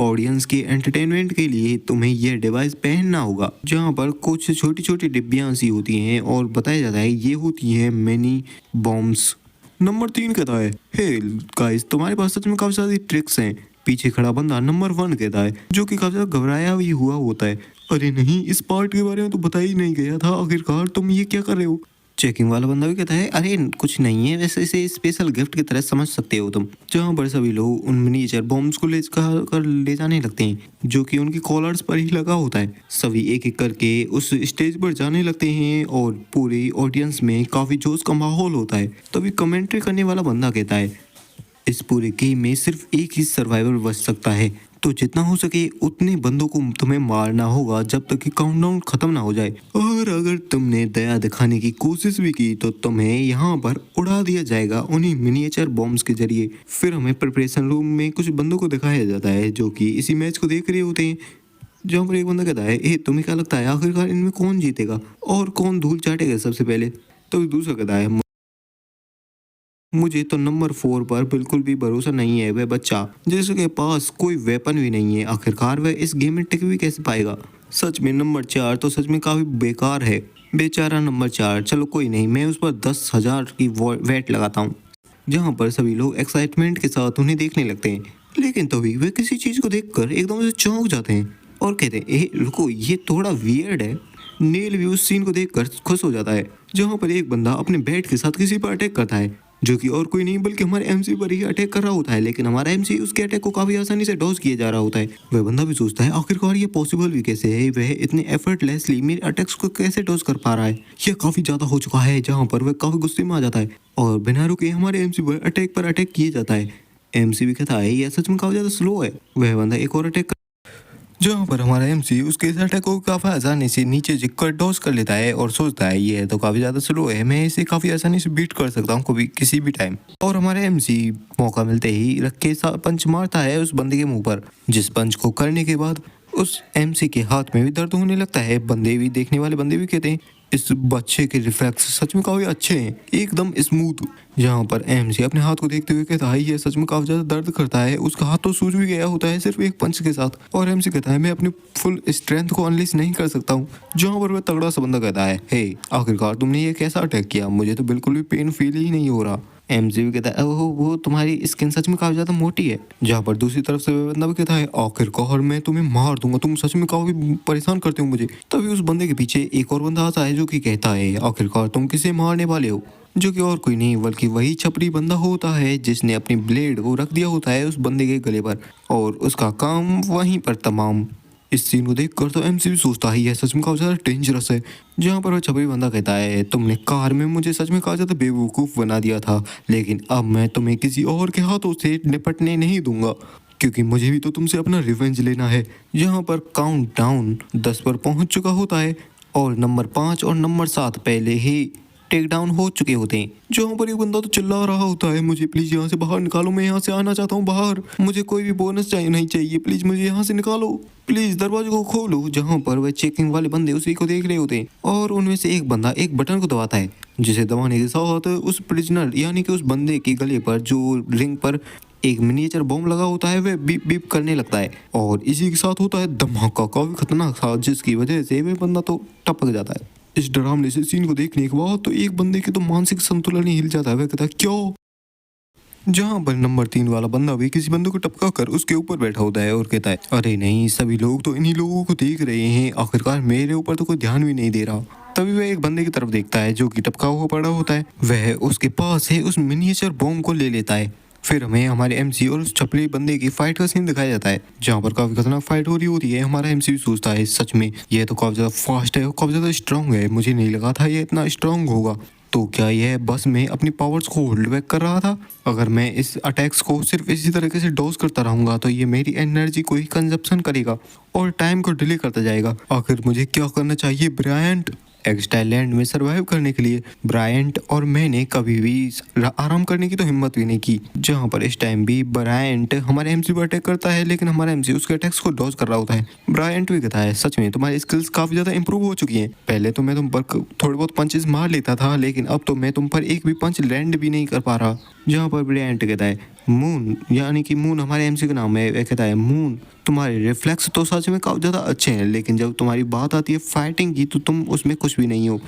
ऑडियंस के एंटरटेनमेंट के लिए तुम्हें यह डिवाइस पहनना होगा। जहां पर कुछ छोटी छोटी डिब्बियां सी होती हैं और बताया जाता है ये होती है मिनी बॉम्ब्स। नंबर 3 कहता है, हे गाइस, तुम्हारे पास सच में काफी सारी ट्रिक्स हैं। पीछे खड़ा बंदा नंबर 1 कहता है, जो कि काफी ज्यादा घबराया भी हुआ होता है। अरे नहीं, इस पार्ट के बारे में तो बता ही नहीं गया था, आखिरकार तुम ये क्या कर रहे हो? चेकिंग वाला बंदा भी कहता है, अरे कुछ नहीं है, वैसे इसे स्पेशल गिफ्ट की तरह समझ सकते हो तुम। जहाँ पर सभी लोग उन मिनिएचर बॉम्ब्स को कर ले जाने लगते हैं, जो कि उनकी कॉलर्स पर ही लगा होता है। सभी एक एक करके उस स्टेज पर जाने लगते हैं और पूरी ऑडियंस में काफी जोश का माहौल होता है। तभी कमेंट्री करने वाला बंदा कहता है, इस पूरे गेम में सिर्फ एक ही सर्वाइवर बच सकता है, तो जितना हो सके उतने बंदों को तुम्हें मारना होगा जब तक कि काउंटडाउन खत्म ना हो जाए। और अगर तुमने दया दिखाने की कोशिश भी की तो तुम्हें यहाँ पर उड़ा दिया जाएगा उन्हीं मिनिएचर बॉम्ब्स के जरिए। फिर हमें प्रिपरेशन रूम में कुछ बंदों को दिखाया जाता है जो कि इसी मैच को देख रहे होते हैं। जहाँ पर एक बंदा कहता है, ए तुम्हें क्या लगता है आखिरकार इनमें कौन जीतेगा और कौन धूल चाटेगा सबसे पहले? तो दूसरा कहता है, मुझे तो नंबर 4 पर बिल्कुल भी भरोसा नहीं है। वह बच्चा जिसके पास कोई वेपन भी नहीं है, आखिरकार वह इस गेम में टिक भी कैसे पाएगा? सच में नंबर 4 तो सच में काफी बेकार है। बेचारा नंबर 4। चलो कोई नहीं, मैं उस पर 10,000 की वेट लगाता हूँ। जहाँ पर सभी लोग एक्साइटमेंट के साथ उन्हें देखने लगते हैं, लेकिन तभी वे किसी चीज को देखकर एकदम से चौंक जाते हैं और कहते हैं, ए रुको, ये थोड़ा वियर्ड है। नील भी उस सीन को देखकर खुश हो जाता है, जहाँ पर एक बंदा अपने बैट के साथ किसी पर अटैक करता है, जो कि और कोई नहीं बल्कि हमारे एमसी पर ही अटैक कर रहा होता है। लेकिन हमारा एमसी उसके अटैक को काफी आसानी से डॉज किया जा रहा होता है। वह बंदा भी सोचता है, आखिरकार ये पॉसिबल भी कैसे है, वह इतने एफर्टलेसली मेरे अटैक्स को कैसे डॉज कर पा रहा है? यह काफी ज्यादा हो चुका है। जहाँ पर वह काफी गुस्से में आ जाता है और बिना रुके हमारे एमसी पर अटैक किया जाता है। एमसी भी कहता है, यह सच में काफी ज्यादा स्लो है। वह बंदा एक और अटैक, जहाँ पर हमारा एमसी उसके इस अटैक को काफ़ी आसानी से नीचे झुककर डॉज कर लेता है और सोचता है ये तो काफ़ी ज़्यादा स्लो है, मैं इसे काफ़ी आसानी से बीट कर सकता हूँ कभी किसी भी टाइम। और हमारा एमसी मौका मिलते ही रख के पंच मारता है उस बंदे के मुंह पर, जिस पंच को करने के बाद उस एमसी के हाथ में भी दर्द होने लगता है। बंदे भी, देखने वाले बंदे भी कहते हैं, इस बच्चे के रिफ्लेक्स सच में काफी अच्छे हैं, एकदम स्मूथ। जहाँ पर एमसी अपने हाथ को देखते हुए कहता है, ये सच में काफी ज्यादा दर्द करता है। उसका हाथ तो सूज भी गया होता है सिर्फ एक पंच के साथ। और एमसी कहता है, मैं अपनी फुल स्ट्रेंथ को अनलीश नहीं कर सकता हूँ। जहाँ पर वह तगड़ा सा बंदा कहता है, हे आखिरकार तुमने ये कैसा अटैक किया, मुझे तो बिल्कुल भी पेन फील ही नहीं हो रहा। एमसी भी कहता है, वो तुम्हारी स्किन सच में काफी ज्यादा मोटी है। जहाँ पर दूसरी तरफ से वह बंदा भी कहता है, आखिरकार मैं तुम्हें मार दूंगा, तुम सच में काफी परेशान करते हो मुझे। तभी उस बंदे के पीछे एक और बंदा आता है जो कि कहता है, आखिरकार तुम किसे मारने वाले हो? जो कि और कोई नहीं बल्कि वही छपरी बंदा होता है जिसने अपनी ब्लेड को रख दिया होता है उस बंदे के गले पर और उसका काम वहीं पर तमाम। इस सीन को देखकर तो एमसी भी सोचता है, यह सच में काफी ज्यादा डेंजरस है। जहाँ पर वह छपरी बंदा कहता है, तुमने कार में मुझे सच में काफी ज्यादा बेवकूफ बना दिया था, लेकिन अब मैं तुम्हें किसी और के हाथों से निपटने नहीं दूंगा, क्योंकि मुझे भी तो तुमसे अपना रिवेंज लेना है। यहाँ पर काउंट डाउन 10 पर पहुंच चुका होता है और नंबर 5 और नंबर 7 पहले ही टेक डाउन हो चुके होते हैं। जहाँ पर एक बंदा तो चिल्ला रहा होता है, मुझे प्लीज यहाँ से बाहर निकालो, मैं यहाँ से आना चाहता हूँ बाहर, मुझे कोई भी बोनस चाहिए नहीं चाहिए, प्लीज मुझे यहाँ से निकालो, प्लीज दरवाजे को खोलो। जहाँ पर वह चेकिंग वाले बंदे उसी को देख रहे होते हैं और उनमें से एक बंदा एक बटन को दबाता है, जिसे दबाने के साथ उस प्रिजनर यानी कि उस बंदे के गले पर जो रिंग पर एक मिनिएचर बॉम्ब लगा होता है वह बीप बीप करने लगता है और इसी के साथ होता है धमाका काफी खतरनाक सा, जिसकी वजह से वह बंदा तो टपक जाता है। इस डरावने से सीन को देखने के बाद तो एक बंदे के तो मानसिक संतुलन ही हिल जाता है। वह कहता है, क्यों? जहाँ पर नंबर 3 वाला बंदा भी किसी बंदे को टपका कर उसके ऊपर बैठा होता है और कहता है, अरे नहीं, सभी लोग तो इन्हीं लोगों को देख रहे हैं, आखिरकार मेरे ऊपर तो कोई ध्यान भी नहीं दे रहा। तभी वह एक बंदे की तरफ देखता है जो कि टपका हुआ पड़ा होता है, वह उसके पास है उस मिनिएचर बॉम्ब को ले लेता है। फिर हमें हमारे एमसी और उस छपरी बंदे की फाइट का सीन दिखाया जाता है, जहाँ पर काफी खतरनाक फाइट हो रही होती है। हमारा एमसी भी सोचता है, सच में ये तो काफी ज्यादा फास्ट है और काफी ज्यादा स्ट्रांग है, मुझे नहीं लगा था ये इतना स्ट्रांग होगा। तो क्या यह बस में अपनी पावर्स को होल्ड बैक कर रहा था? अगर मैं इस अटैक्स को सिर्फ इसी तरीके से डोज करता रहूंगा तो ये मेरी एनर्जी को ही कंजप्शन करेगा और टाइम को डिले करता जाएगा। आखिर मुझे क्या करना चाहिए ब्रायंट? एक्सटाइल लैंड में सरवाइव करने के लिए ब्रायंट और मैंने कभी भी आराम करने की तो हिम्मत भी नहीं की। जहाँ पर इस टाइम भी ब्रायंट हमारे एमसी पर अटैक करता है, लेकिन हमारा एमसी उसके अटैक्स को डॉज कर रहा होता है। ब्रायंट भी कहता है सच में तुम्हारी स्किल्स काफी ज्यादा इंप्रूव हो चुकी हैं। पहले तो मैं तुम पर थोड़े बहुत पंचेस मार लेता था, लेकिन अब तो मैं तुम पर एक भी पंच लैंड भी नहीं कर पा रहा। जहाँ पर ब्रायंट कहता है मून, यानी कि मून हमारे एमसी का नाम है, वह कहता है मून तुम्हारे रिफ्लेक्स तो सच में काफी ज्यादा अच्छे हैं, लेकिन जब तुम्हारी बात आती है फाइटिंग की तो तुम उसमें कुछ भी नहीं हो।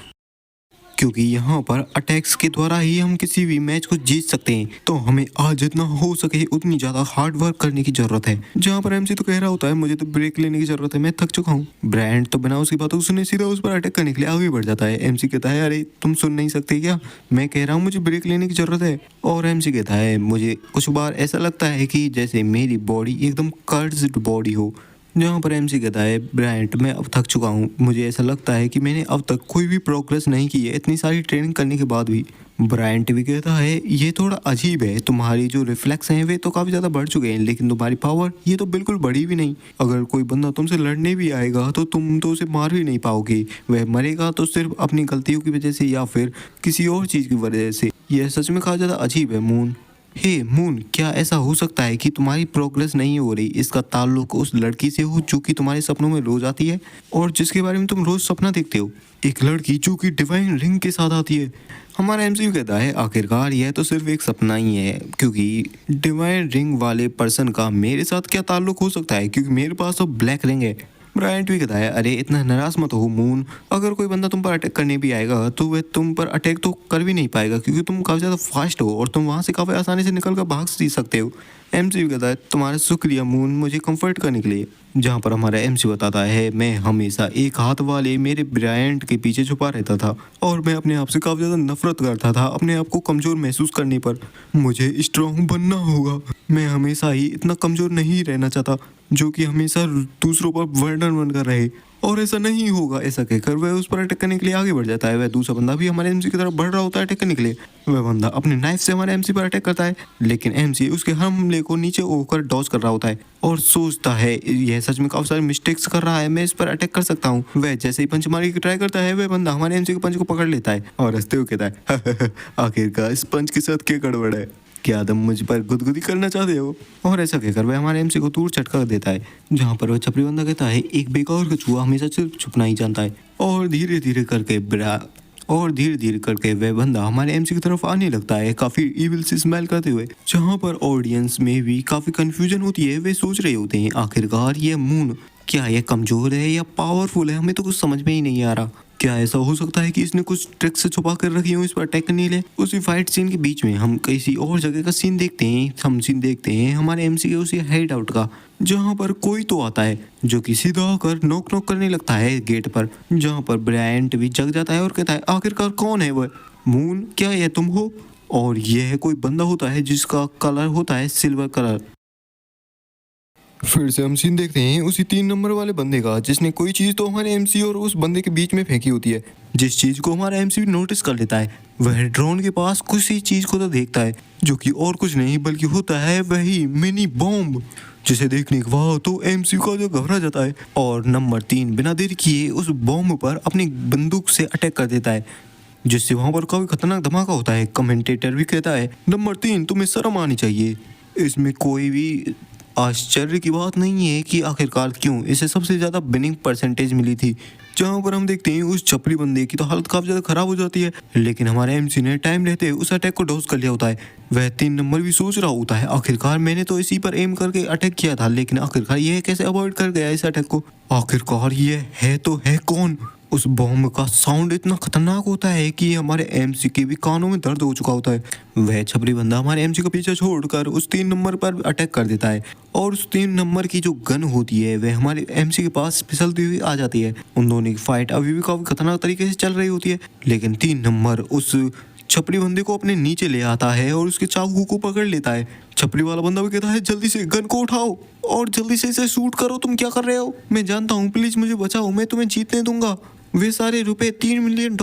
क्योंकि यहाँ पर अटैक्स के द्वारा ही हम किसी भी मैच को जीत सकते हैं, तो हमें आज जितना हो सके उतनी ज्यादा हार्ड वर्क करने की जरूरत है। जहाँ पर एमसी तो कह रहा होता है मुझे तो ब्रेक लेने की जरूरत है, मैं थक चुका हूँ। ब्रांड तो बिना उसकी बातों सुने सीधा उस पर अटैक करने के लिए आगे बढ़ जाता है। एमसी कहता है अरे तुम सुन नहीं सकते क्या, मैं कह रहा हूँ मुझे ब्रेक लेने की जरूरत है। और एमसी कहता है मुझे कुछ बार ऐसा लगता है कि जैसे मेरी बॉडी एकदम कर्व्ड बॉडी हो। जहाँ पर एमसी कहता है ब्रायंट मैं अब थक चुका हूँ, मुझे ऐसा लगता है कि मैंने अब तक कोई भी प्रोग्रेस नहीं की है इतनी सारी ट्रेनिंग करने के बाद भी। ब्रायंट भी कहता है ये थोड़ा अजीब है, तुम्हारी जो रिफ्लेक्स हैं वे तो काफ़ी ज़्यादा बढ़ चुके हैं, लेकिन तुम्हारी पावर ये तो बिल्कुल बढ़ी भी नहीं। अगर कोई बंदा तुमसे लड़ने भी आएगा तो तुम तो उसे मार भी नहीं पाओगे, वह मरेगा तो सिर्फ अपनी गलतियों की वजह से या फिर किसी और चीज़ की वजह से। यह सच में काफ़ी ज़्यादा अजीब है मून। हे मून, क्या ऐसा हो सकता है कि तुम्हारी प्रोग्रेस नहीं हो रही? इसका ताल्लुक उस लड़की से हो जो कि तुम्हारे सपनों में रोज आती है और जिसके बारे में तुम रोज सपना देखते हो। एक लड़की जो कि डिवाइन रिंग के साथ आती है। हमारा एमसीयू कहता है आखिरकार यह तो सिर्फ एक सपना ही है, क्योंकि डिवाइन रिंग वाले पर्सन का मेरे साथ क्या ताल्लुक हो सकता है, क्योंकि मेरे पास तो ब्लैक रिंग है। ब्रायंट भी कहता है अरे इतना नाराज मत हो मून, अगर कोई बंदा तुम पर अटैक करने भी आएगा तो वह तुम पर अटैक तो कर भी नहीं पाएगा, क्योंकि तुम काफ़ी ज़्यादा फास्ट हो और तुम वहाँ से काफ़ी आसानी से निकल कर भाग सी सकते हो। एमसी भी कहता है तुम्हारा शुक्रिया मून मुझे कंफर्ट करने के लिए। जहाँ पर हमारा एमसी बताता है मैं हमेशा एक हाथ वाले मेरे ब्रायंट के पीछे छुपा रहता था और मैं अपने आप से काफ़ी ज़्यादा नफरत करता था अपने आप को कमज़ोर महसूस करने पर। मुझे स्ट्रॉन्ग बनना होगा, मैं हमेशा ही इतना कमज़ोर नहीं रहना चाहता जो कि हमेशा दूसरों पर बर्डन बनकर रहे, और ऐसा नहीं होगा। ऐसा कहकर वह उस पर अटैक करने के लिए आगे बढ़ जाता है। वह दूसरा बंदा भी हमारे एमसी की तरफ बढ़ रहा होता है अटैक करने के लिए। वह बंदा अपने नाइफ से हमारे एमसी पर अटैक करता है, लेकिन एमसी उसके हर हमले को नीचे होकर डॉज कर रहा होता है और सोचता है यह सच में काफी सारे मिस्टेक्स कर रहा है, मैं इस पर अटैक कर सकता हूँ। वह जैसे ही पंच मारने की ट्राई करता है वह बंदा हमारे एमसी के पंच को पकड़ लेता है और हंसते हुए कहता है आखिरकार इस पंच के साथ क्या गड़बड़ है, क्या तुम मुझ पर गुदगुदी करना चाहते हो? और ऐसा कहकर वह हमारे एमसी को दूर झटका देता है। जहाँ पर वह छपरी बंदा कहता है एक बेकार कछुआ हमेशा सिर्फ छुपना ही जानता है। और धीरे धीरे करके वह बंदा हमारे एमसी की तरफ आने लगता है काफी इविल से स्माइल करते हुए। जहाँ पर ऑडियंस में भी काफी कंफ्यूजन होती है, वे सोच रहे होते हैं आखिरकार ये मून क्या ये कमजोर है या पावरफुल है, हमें तो कुछ समझ में ही नहीं आ रहा। क्या ऐसा हो सकता है कि इसने कुछ ट्रिक्स से छुपा कर रखी हो इस पर अटैक करने के लिए? उसी फाइट सीन के बीच में हम किसी और जगह का सीन देखते हैं। हम सीन देखते हैं हमारे एमसी के उसी हाइड आउट का, जहाँ पर कोई तो आता है जो कि सीधा आकर नॉक नॉक करने लगता है गेट पर। जहाँ पर ब्रायंट भी जग जाता है और कहता है आखिरकार कौन है वह? मून, क्या यह तुम हो? और यह कोई बंदा होता है जिसका कलर होता है सिल्वर कलर। फिर से हम सीन देखते हैं उसी 3 नंबर वाले बंदे का, जिसने कोई चीज तो हमारे एमसी और उस बंदे के बीच में फेंकी होती है। जिस चीज को हमारा एमसी नोटिस कर लेता है, वह ड्रोन के पास कुछ ही चीज को तो देखता है जो कि और कुछ नहीं बल्कि होता है वही मिनी बॉम्ब, जिसे देखने के बाद तो एमसी का जो घबरा जाता है और नंबर 3 बिना देर किए उस बॉम्ब पर अपनी बंदूक से अटैक कर देता है, जिससे वहां पर काफी खतरनाक धमाका होता है। कमेंटेटर भी कहता है नंबर 3 तुम्हें शर्म आनी चाहिए। इसमें कोई भी आश्चर्य की बात नहीं है कि आखिरकार क्यों इसे सबसे ज़्यादा विनिंग परसेंटेज मिली थी। जहाँ पर हम देखते हैं उस छपरी बंदे की तो हालत काफ़ी ज़्यादा खराब हो जाती है, लेकिन हमारे एमसी ने टाइम रहते उस अटैक को डॉज कर लिया होता है। वह 3 नंबर भी सोच रहा होता है आखिरकार मैंने तो इसी पर एम करके अटैक किया था, लेकिन आखिरकार यह कैसे अवॉइड कर गया इस अटैक को? आखिरकार ये है तो है कौन? उस बॉम्ब का साउंड इतना खतरनाक होता है कि हमारे एमसी के भी कानों में दर्द हो चुका होता है। वह छपरी बंदा हमारे एमसी का पीछे छोड़कर उस 3 नंबर पर अटैक कर देता है और उस 3 नंबर की जो गन होती है वह हमारे एमसी के पास फिसलती हुई आ जाती है। उन दोनों की फाइट अभी भी काफी खतरनाक तरीके से चल रही होती है, लेकिन 3 नंबर उस छपरी बंदे को अपने नीचे ले आता है और उसके चाकू को पकड़ लेता है। छपरी वाला बंदा भी कहता है जल्दी से गन को उठाओ और जल्दी से इसे शूट करो, तुम क्या कर रहे हो? मैं जानता हूँ, प्लीज मुझे बचाओ, मैं तुम्हें जीतने दूंगा वे सारे रुपए $3 मिलियन।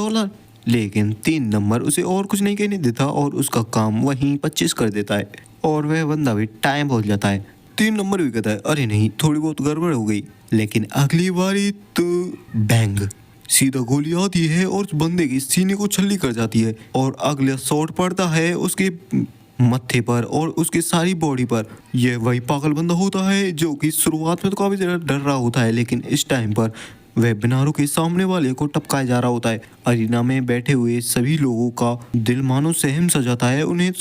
लेकिन 3 नंबर उसे और कुछ नहीं कहने देता और उसका काम वहीं 25 कर देता है और वह बंदा भी टाइम पहुंच जाता है। 3 नंबर भी कहता है अरे नहीं, थोड़ी बहुत गड़बड़ हो गई। लेकिन अगली बारी तो बैंग, सीधा गोली आती है और उस बंदे की सीने को छल्ली कर जाती है और अगला शॉट पड़ता है उसके मत्थे पर और उसकी सारी बॉडी पर। यह वही पागल बंदा होता है जो कि शुरुआत में तो काफी ज्यादा डर रहा होता है, लेकिन इस टाइम पर वह बिना रुके सामने वाले को टपकाया जा रहा होता है। अरीना में बैठे हुए सभी लोगों का दिल मानो सहम सा जाता है। उन्हें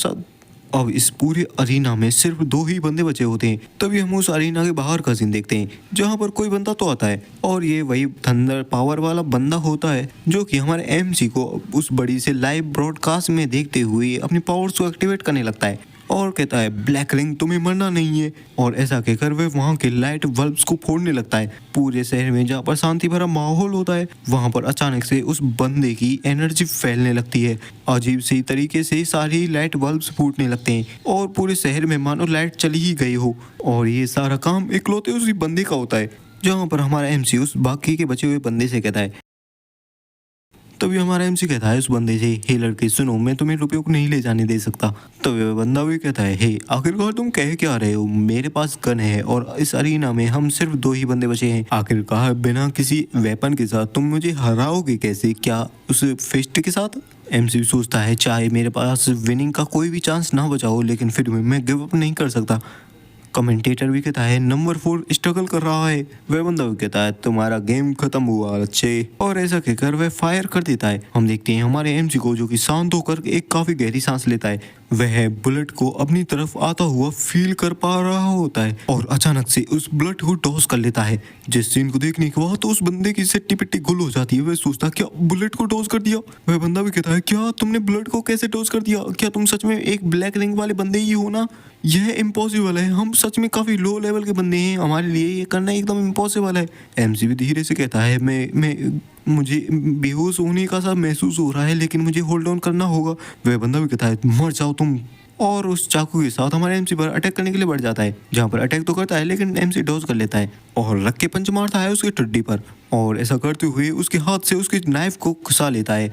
अब इस पूरे अरीना में सिर्फ 2 ही बंदे बचे होते हैं। तभी हम उस अरीना के बाहर का सीन देखते हैं जहां पर कोई बंदा तो आता है और ये वही थंडर पावर वाला बंदा होता है जो कि हमारे एमसी को उस बड़ी से लाइव ब्रॉडकास्ट में देखते हुए अपनी पावर्स को एक्टिवेट करने लगता है और कहता है ब्लैक रिंग तुम्हें मरना नहीं है। और ऐसा कहकर वह वहां के लाइट बल्ब्स को फोड़ने लगता है। पूरे शहर में जहाँ पर शांति भरा माहौल होता है वहां पर अचानक से उस बंदे की एनर्जी फैलने लगती है। अजीब सी तरीके से सारी लाइट बल्ब्स फूटने लगते हैं और पूरे शहर में मानो लाइट चली ही गई हो। और ये सारा काम इकलौते उसी बंदे का होता है। जहाँ पर हमारा एमसी उस बाकी के बचे हुए बंदे से कहता है, तभी हमारा एमसी कहता है उस बंदे से, हे लड़के सुनो, मैं तुम्हें रुपयों को नहीं ले जाने दे सकता। तभी वह बंदा भी कहता है, हे आखिरकार तुम कह क्या रहे हो, मेरे पास गन है और इस अरीना में हम सिर्फ 2 ही बंदे बचे हैं। आखिरकार बिना किसी वेपन के साथ तुम मुझे हराओगे कैसे, क्या उस फिस्ट के साथ? एमसी सोचता है चाहे मेरे पास विनिंग का कोई भी चांस ना बचा हो लेकिन फिर भी मैं गिव अप नहीं कर सकता। कमेंटेटर भी कहता है नंबर 4 स्ट्रगल कर रहा है। वह बंदा भी कहता है तुम्हारा गेम खत्म हुआ अच्छे, और ऐसा कहकर वह फायर कर देता है। हम देखते हैं हमारे एमसी को जो कि शांत होकर एक काफी गहरी सांस लेता है। वह बुलेट को अपनी तरफ आता हुआ फील कर पा रहा होता है और अचानक से उस बुलेट को टॉस कर लेता है। जिस सीन को देखने के बाद तो उस बंदे की सिट्टी पिट्टी गुल हो जाती है। वह सोचता क्या बुलेट को टॉस कर दिया। वह बंदा भी कहता है क्या तुमने बुलेट को कैसे टॉस कर दिया, क्या तुम सच में एक ब्लैक रिंग वाले बंदे ही हो ना? यह इम्पॉसिबल है, हम सच में काफी लो लेवल के बंदे हैं, हमारे लिए ये करना एकदम इम्पॉसिबल है। एमसी भी धीरे से कहता है मुझे बेहोश होने का सा महसूस हो रहा है लेकिन मुझे होल्ड ऑन करना होगा। वह बंदा भी कहता है मर जाओ तुम, और उस चाकू के साथ हमारे एमसी पर अटैक करने के लिए बढ़ जाता है। जहाँ पर अटैक तो करता है लेकिन एमसी डॉज कर लेता है और रख के पंच मारता है उसके टड्डी पर, और ऐसा करते हुए उसके हाथ से उसके नाइफ को घुसा लेता है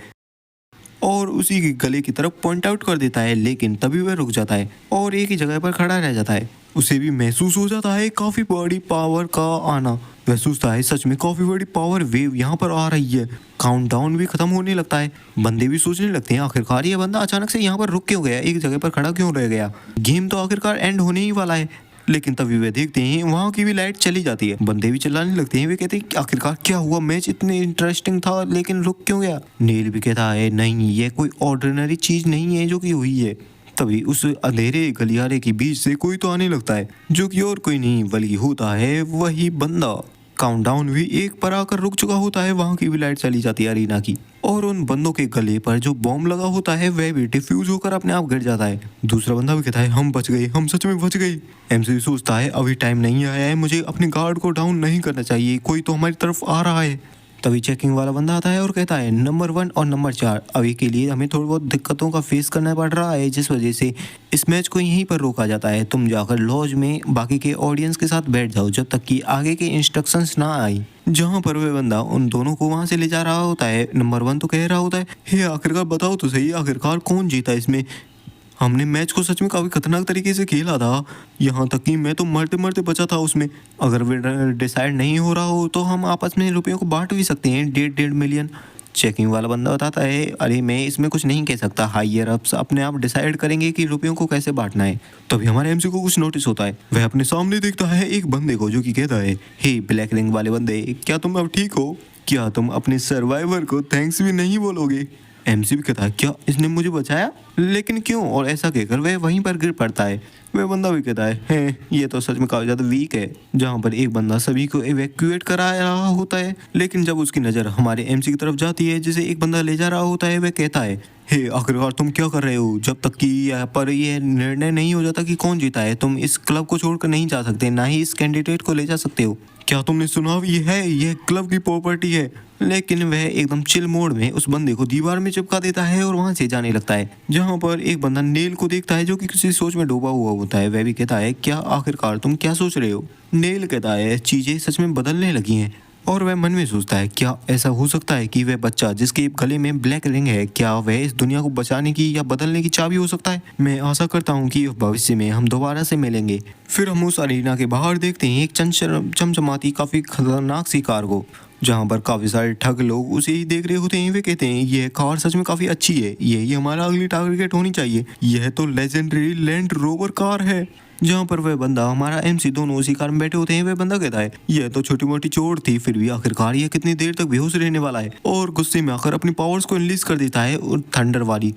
और उसी के गले की तरफ पॉइंट आउट कर देता है। लेकिन तभी वह रुक जाता है और एक ही जगह पर खड़ा रह जाता है। उसे भी महसूस हो जाता है काफी बड़ी पावर का आना। वह सोचता है सच में काफी बड़ी पावर वेव यहाँ पर आ रही है। काउंटडाउन भी खत्म होने लगता है। बंदे भी सोचने लगते हैं आखिरकार ये बंदा अचानक से यहाँ पर रुक क्यों गया, एक जगह पर खड़ा क्यों रह गया, गेम तो आखिरकार एंड होने ही वाला है। लेकिन तभी वे देखते हैं वहाँ की भी लाइट चली जाती है। बंदे भी चिल्लाने लगते हैं। वे कहते हैं आखिरकार क्या हुआ, मैच इतने इंटरेस्टिंग था लेकिन रुक क्यों गया। नील भी कहता है नहीं ये कोई ऑर्डिनरी चीज नहीं है जो कि हुई है। तभी उस अंधेरे गलियारे के बीच से कोई तो आने लगता है जो कि और कोई नहीं बल्कि होता है वही बंदा। काउंटडाउन भी एक पर आकर रुक चुका होता है। वहां की भी लाइट चली जाती है अरीना की, और उन बंदों के गले पर जो बॉम्ब लगा होता है वह भी डिफ्यूज होकर अपने आप गिर जाता है। दूसरा बंदा भी कहता है हम बच गए, हम सच में बच गए। एमसी सोचता है अभी टाइम नहीं आया है, मुझे अपने गार्ड को डाउन नहीं करना चाहिए, कोई तो हमारी तरफ आ रहा है। तभी चेकिंग वाला बंदा आता है और कहता है नंबर 1 और नंबर 4 अभी के लिए हमें थोड़ी बहुत दिक्कतों का फेस करना पड़ रहा है, जिस वजह से इस मैच को यहीं पर रोका जाता है। तुम जाकर लॉज में बाकी के ऑडियंस के साथ बैठ जाओ जब तक कि आगे के इंस्ट्रक्शंस ना आई। जहाँ पर वह बंदा उन दोनों को वहां से ले जा रहा होता है, नंबर 1 तो कह रहा होता है हे आखिरकार बताओ तो सही, आखिरकार कौन जीता इसमें, हमने मैच को सच में काफी खतरनाक तरीके से खेला था, यहाँ तक कि मैं तो मरते मरते बचा था उसमें। अगर विनर डिसाइड नहीं हो रहा हो तो हम आपस में रुपयों को बांट भी सकते हैं 1.5 मिलियन। चेकिंग वाला बंदा बताता है अरे मैं इसमें कुछ नहीं कह सकता, हायर अप्स अपने आप डिसाइड करेंगे कि रुपयों को कैसे बांटना है। तभी हमारे एमसी को कुछ नोटिस होता है। वह अपने सामने देखता है एक बंदे को जो कि कहता है हे ब्लैक रिंग वाले बंदे, क्या तुम अब ठीक हो, क्या तुम अपने सर्वाइवर को थैंक्स भी नहीं बोलोगे। एमसी भी कहता है क्या इसने मुझे बचाया, लेकिन क्यों, और ऐसा कहकर वह वहीं पर गिर पड़ता है। वह बंदा भी कहता है ये तो सच में काफी ज्यादा वीक है। जहाँ पर एक बंदा सभी को इवैक्यूएट करा रहा होता है, लेकिन जब उसकी नजर हमारे एमसी की तरफ जाती है जिसे एक बंदा ले जा रहा होता है, वह कहता है हे आखिरकार तुम क्या कर रहे हो, जब तक कि यहाँ पर यह निर्णय नहीं हो जाता कि कौन जीता है तुम इस क्लब को छोड़कर नहीं जा सकते, ना ही इस कैंडिडेट को ले जा सकते हो। क्या तुमने सुना यह क्लब की प्रॉपर्टी है। लेकिन वह एकदम चिल मोड में उस बंदे को दीवार में चिपका देता है और वहां से जाने लगता है। जहां पर एक बंदा नेल को देखता है जो कि किसी सोच में डूबा हुआ होता है। वह भी कहता है क्या आखिरकार तुम क्या सोच रहे हो। नेल कहता है चीजें सच में बदलने लगी हैं, और वह मन में सोचता है क्या ऐसा हो सकता है कि वह बच्चा जिसके गले में ब्लैक रिंग है, क्या वह इस दुनिया को बचाने की या बदलने की चाबी हो सकता है। मैं आशा करता हूँ कि भविष्य में हम दोबारा से मिलेंगे। फिर हम उस अरीना के बाहर देखते हैं एक चमचमाती काफी खतरनाक सी कार को, जहाँ पर काफी सारे ठग लोग उसे ही देख रहे होते हैं। वे कहते हैं यह कार सच में काफी अच्छी है, यही हमारा अगली टारगेट होनी चाहिए, यह तो लेजेंडरी लैंड रोवर कार है। जहाँ पर वह बंदा हमारा एमसी दोनों उसी कार में बैठे होते हैं। वह बंदा कहता है यह तो छोटी मोटी चोट थी, फिर भी आखिरकार यह कितनी देर तक बेहोश रहने वाला है, और गुस्से में आकर अपनी पावर्स को इनलीज कर देता है और थंडर वाली,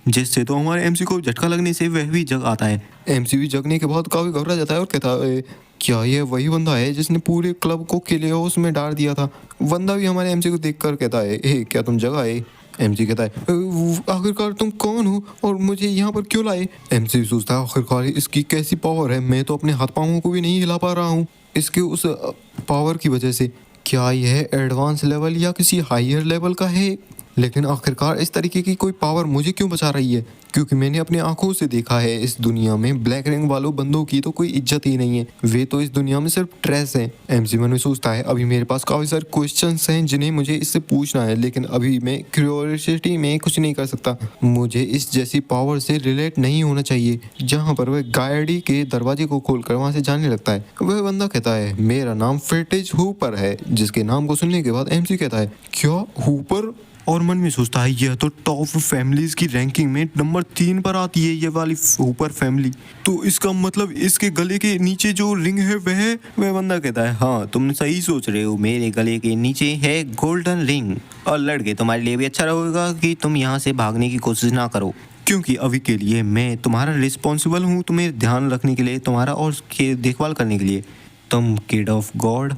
जिससे तो हमारे एमसी को झटका लगने से वह भी जग आता है। एमसी भी जगने के बाद काफी घबरा जाता है और कहता है क्या यह वही बंदा है जिसने पूरे क्लब को केओस में डाल दिया था। बंदा भी हमारे एमसी को देखकर कहता है क्या तुम जगह आए। एमसी कहता है आखिरकार तुम कौन हो और मुझे यहाँ पर क्यों लाए। एमसी सोचता है आखिरकार इसकी कैसी पावर है, मैं तो अपने हाथ पाँवों को भी नहीं हिला पा रहा हूँ इसके उस पावर की वजह से। क्या यह एडवांस लेवल या किसी हायर लेवल का है, लेकिन आखिरकार इस तरीके की कोई पावर मुझे क्यों बचा रही है, क्योंकि मैंने अपनी आंखों से देखा है इस दुनिया में ब्लैक रिंग वालों बंदों की तो कोई इज्जत ही नहीं है, वे तो इस दुनिया में सिर्फ ट्रेस हैं। एमसी मन में सोचता है अभी मेरे पास काफी सारे क्वेश्चंस हैं जिन्हें मुझे इससे पूछना है, लेकिन अभी मैं क्यूरियोसिटी में कुछ नहीं कर सकता। मुझे इस जैसी पावर से रिलेट नहीं होना चाहिए। जहाँ पर वह गाड़ी के दरवाजे को खोलकर वहाँ से जाने लगता है। वह बंदा कहता है मेरा नाम फ्रिटिज हूपर है, जिसके नाम को सुनने के बाद एमसी कहता है क्या हूपर, और मन में सोचता है यह तो टॉप फैमिलीज की रैंकिंग में नंबर 3 पर आती है ये वाली हूपर फैमिली, तो इसका मतलब इसके गले के नीचे जो रिंग है वह बंदा कहता है हाँ तुम सही सोच रहे हो, मेरे गले के नीचे है गोल्डन रिंग, और लड़के तुम्हारे लिए भी अच्छा रहेगा कि तुम यहाँ से भागने की कोशिश ना करो, क्योंकि अभी के लिए मैं तुम्हारा रिस्पॉन्सिबल हूँ, तुम्हें ध्यान रखने के लिए, तुम्हारा और देखभाल करने के लिए। तुम किड ऑफ गॉड।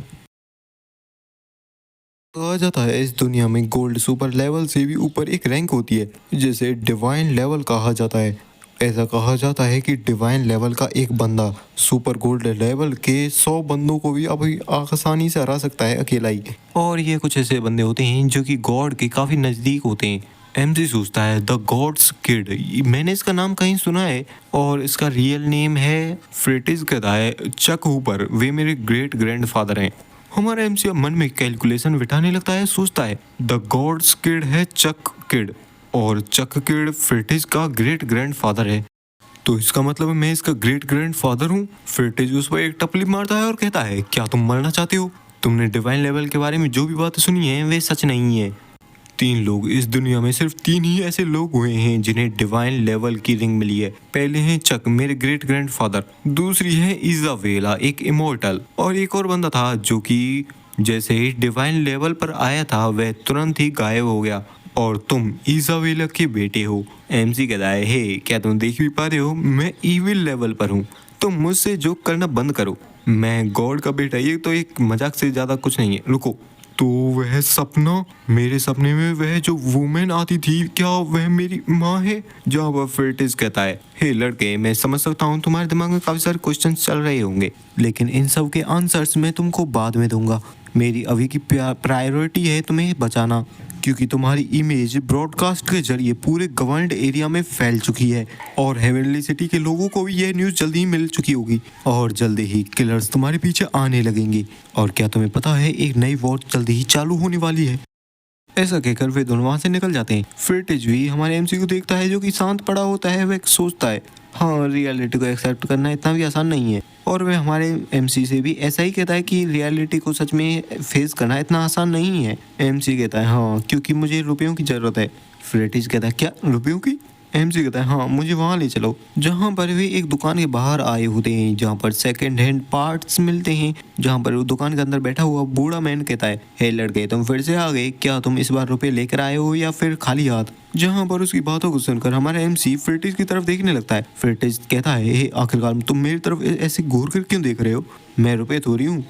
कहा जाता है इस दुनिया में गोल्ड सुपर लेवल से भी ऊपर एक रैंक होती है जिसे डिवाइन लेवल कहा जाता है। ऐसा कहा जाता है कि डिवाइन लेवल का एक बंदा सुपर गोल्ड लेवल के 100 बंदों को भी अभी आसानी से हरा सकता है अकेला ही, और ये कुछ ऐसे बंदे होते हैं जो कि गॉड के काफी नजदीक होते हैं। एमसी सोचता है द गॉड्स किड, मैंने इसका नाम कहीं सुना है और इसका रियल नेम है फ्रिटिज कहता है चक हूपर, वे मेरे ग्रेट ग्रैंडफादर हैं। हमारा एमसी मन में कैलकुलेशन बिठाने लगता है, सोचता है द गॉड्स किड है चक किड और चक किड फ्रिटिज का ग्रेट ग्रैंडफादर है, तो इसका मतलब है मैं इसका ग्रेट ग्रैंडफादर हूँ। फ्रिटिज उस पर एक टपली मारता है और कहता है क्या तुम मरना चाहते हो, तुमने डिवाइन लेवल के बारे में जो भी बातें सुनी है वे सच नहीं है। 3 लोग, इस दुनिया में सिर्फ 3 ही ऐसे लोग हुए हैं जिन्हें डिवाइन लेवल की रिंग मिली है। पहले हैं चक मेरे ग्रेट ग्रैंडफादर, दूसरी है इजाबेला एक इमोर्टल, और एक और बंदा था जो कि जैसे ही डिवाइन लेवल पर आया था वह तुरंत ही गायब हो गया, और तुम इजाबेला के बेटे हो। एमसी कहता है हे क्या तुम देख भी पा रहे हो मैं इविल लेवल पर हूँ, तुम मुझसे जो करना बंद करो, मैं गॉड का बेटा, ये तो एक मजाक से ज्यादा कुछ नहीं है। रुको, तो वह सपना, मेरे सपने में वह जो वुमेन आती थी क्या वह मेरी माँ है। जहाँ वह फ्रिटिज कहता है हे लड़के मैं समझ सकता हूँ तुम्हारे दिमाग में काफी सारे क्वेश्चंस चल रहे होंगे, लेकिन इन सब के आंसर्स मैं तुमको बाद में दूंगा। मेरी अभी की प्रायोरिटी है तुम्हें बचाना, क्योंकि तुम्हारी इमेज ब्रॉडकास्ट के जरिए पूरे गवर्नड एरिया में फैल चुकी है, और हेवनली सिटी के लोगों को भी यह न्यूज़ जल्दी ही मिल चुकी होगी, और जल्दी ही किलर्स तुम्हारे पीछे आने लगेंगे। और क्या तुम्हें पता है एक नई वॉर जल्दी ही चालू होने वाली है। ऐसा कहकर वे दोनों वहाँ से निकल जाते हैं। फ्रिटिज भी हमारे एमसी को देखता है जो कि शांत पड़ा होता है। वह सोचता है हाँ रियलिटी को एक्सेप्ट करना इतना भी आसान नहीं है, और वह हमारे एमसी से भी ऐसा ही कहता है कि रियलिटी को सच में फेस करना इतना आसान नहीं है। एमसी कहता है हाँ क्योंकि मुझे रुपयों की ज़रूरत है। फ्रिटिज कहता है क्या रुपयों की। एमसी कहता है हाँ मुझे वहाँ ले चलो, जहाँ पर वे एक दुकान के बाहर आए होते हैं जहाँ पर सेकंड हैंड पार्ट्स मिलते हैं। जहाँ पर वो दुकान के अंदर बैठा हुआ बूढ़ा मैन कहता है हे लड़के तुम फिर से आ गए, क्या तुम इस बार रुपए लेकर आए हो या फिर खाली हाथ। जहाँ पर उसकी बातों को सुनकर हमारा एमसी फ्रिटिज की तरफ देखने लगता है। फ्रिटिज कहता है हे आखिरकार तुम मेरी तरफ ऐसे घूर कर क्यों देख रहे हो, मैं रुपए थोड़ी हूँ।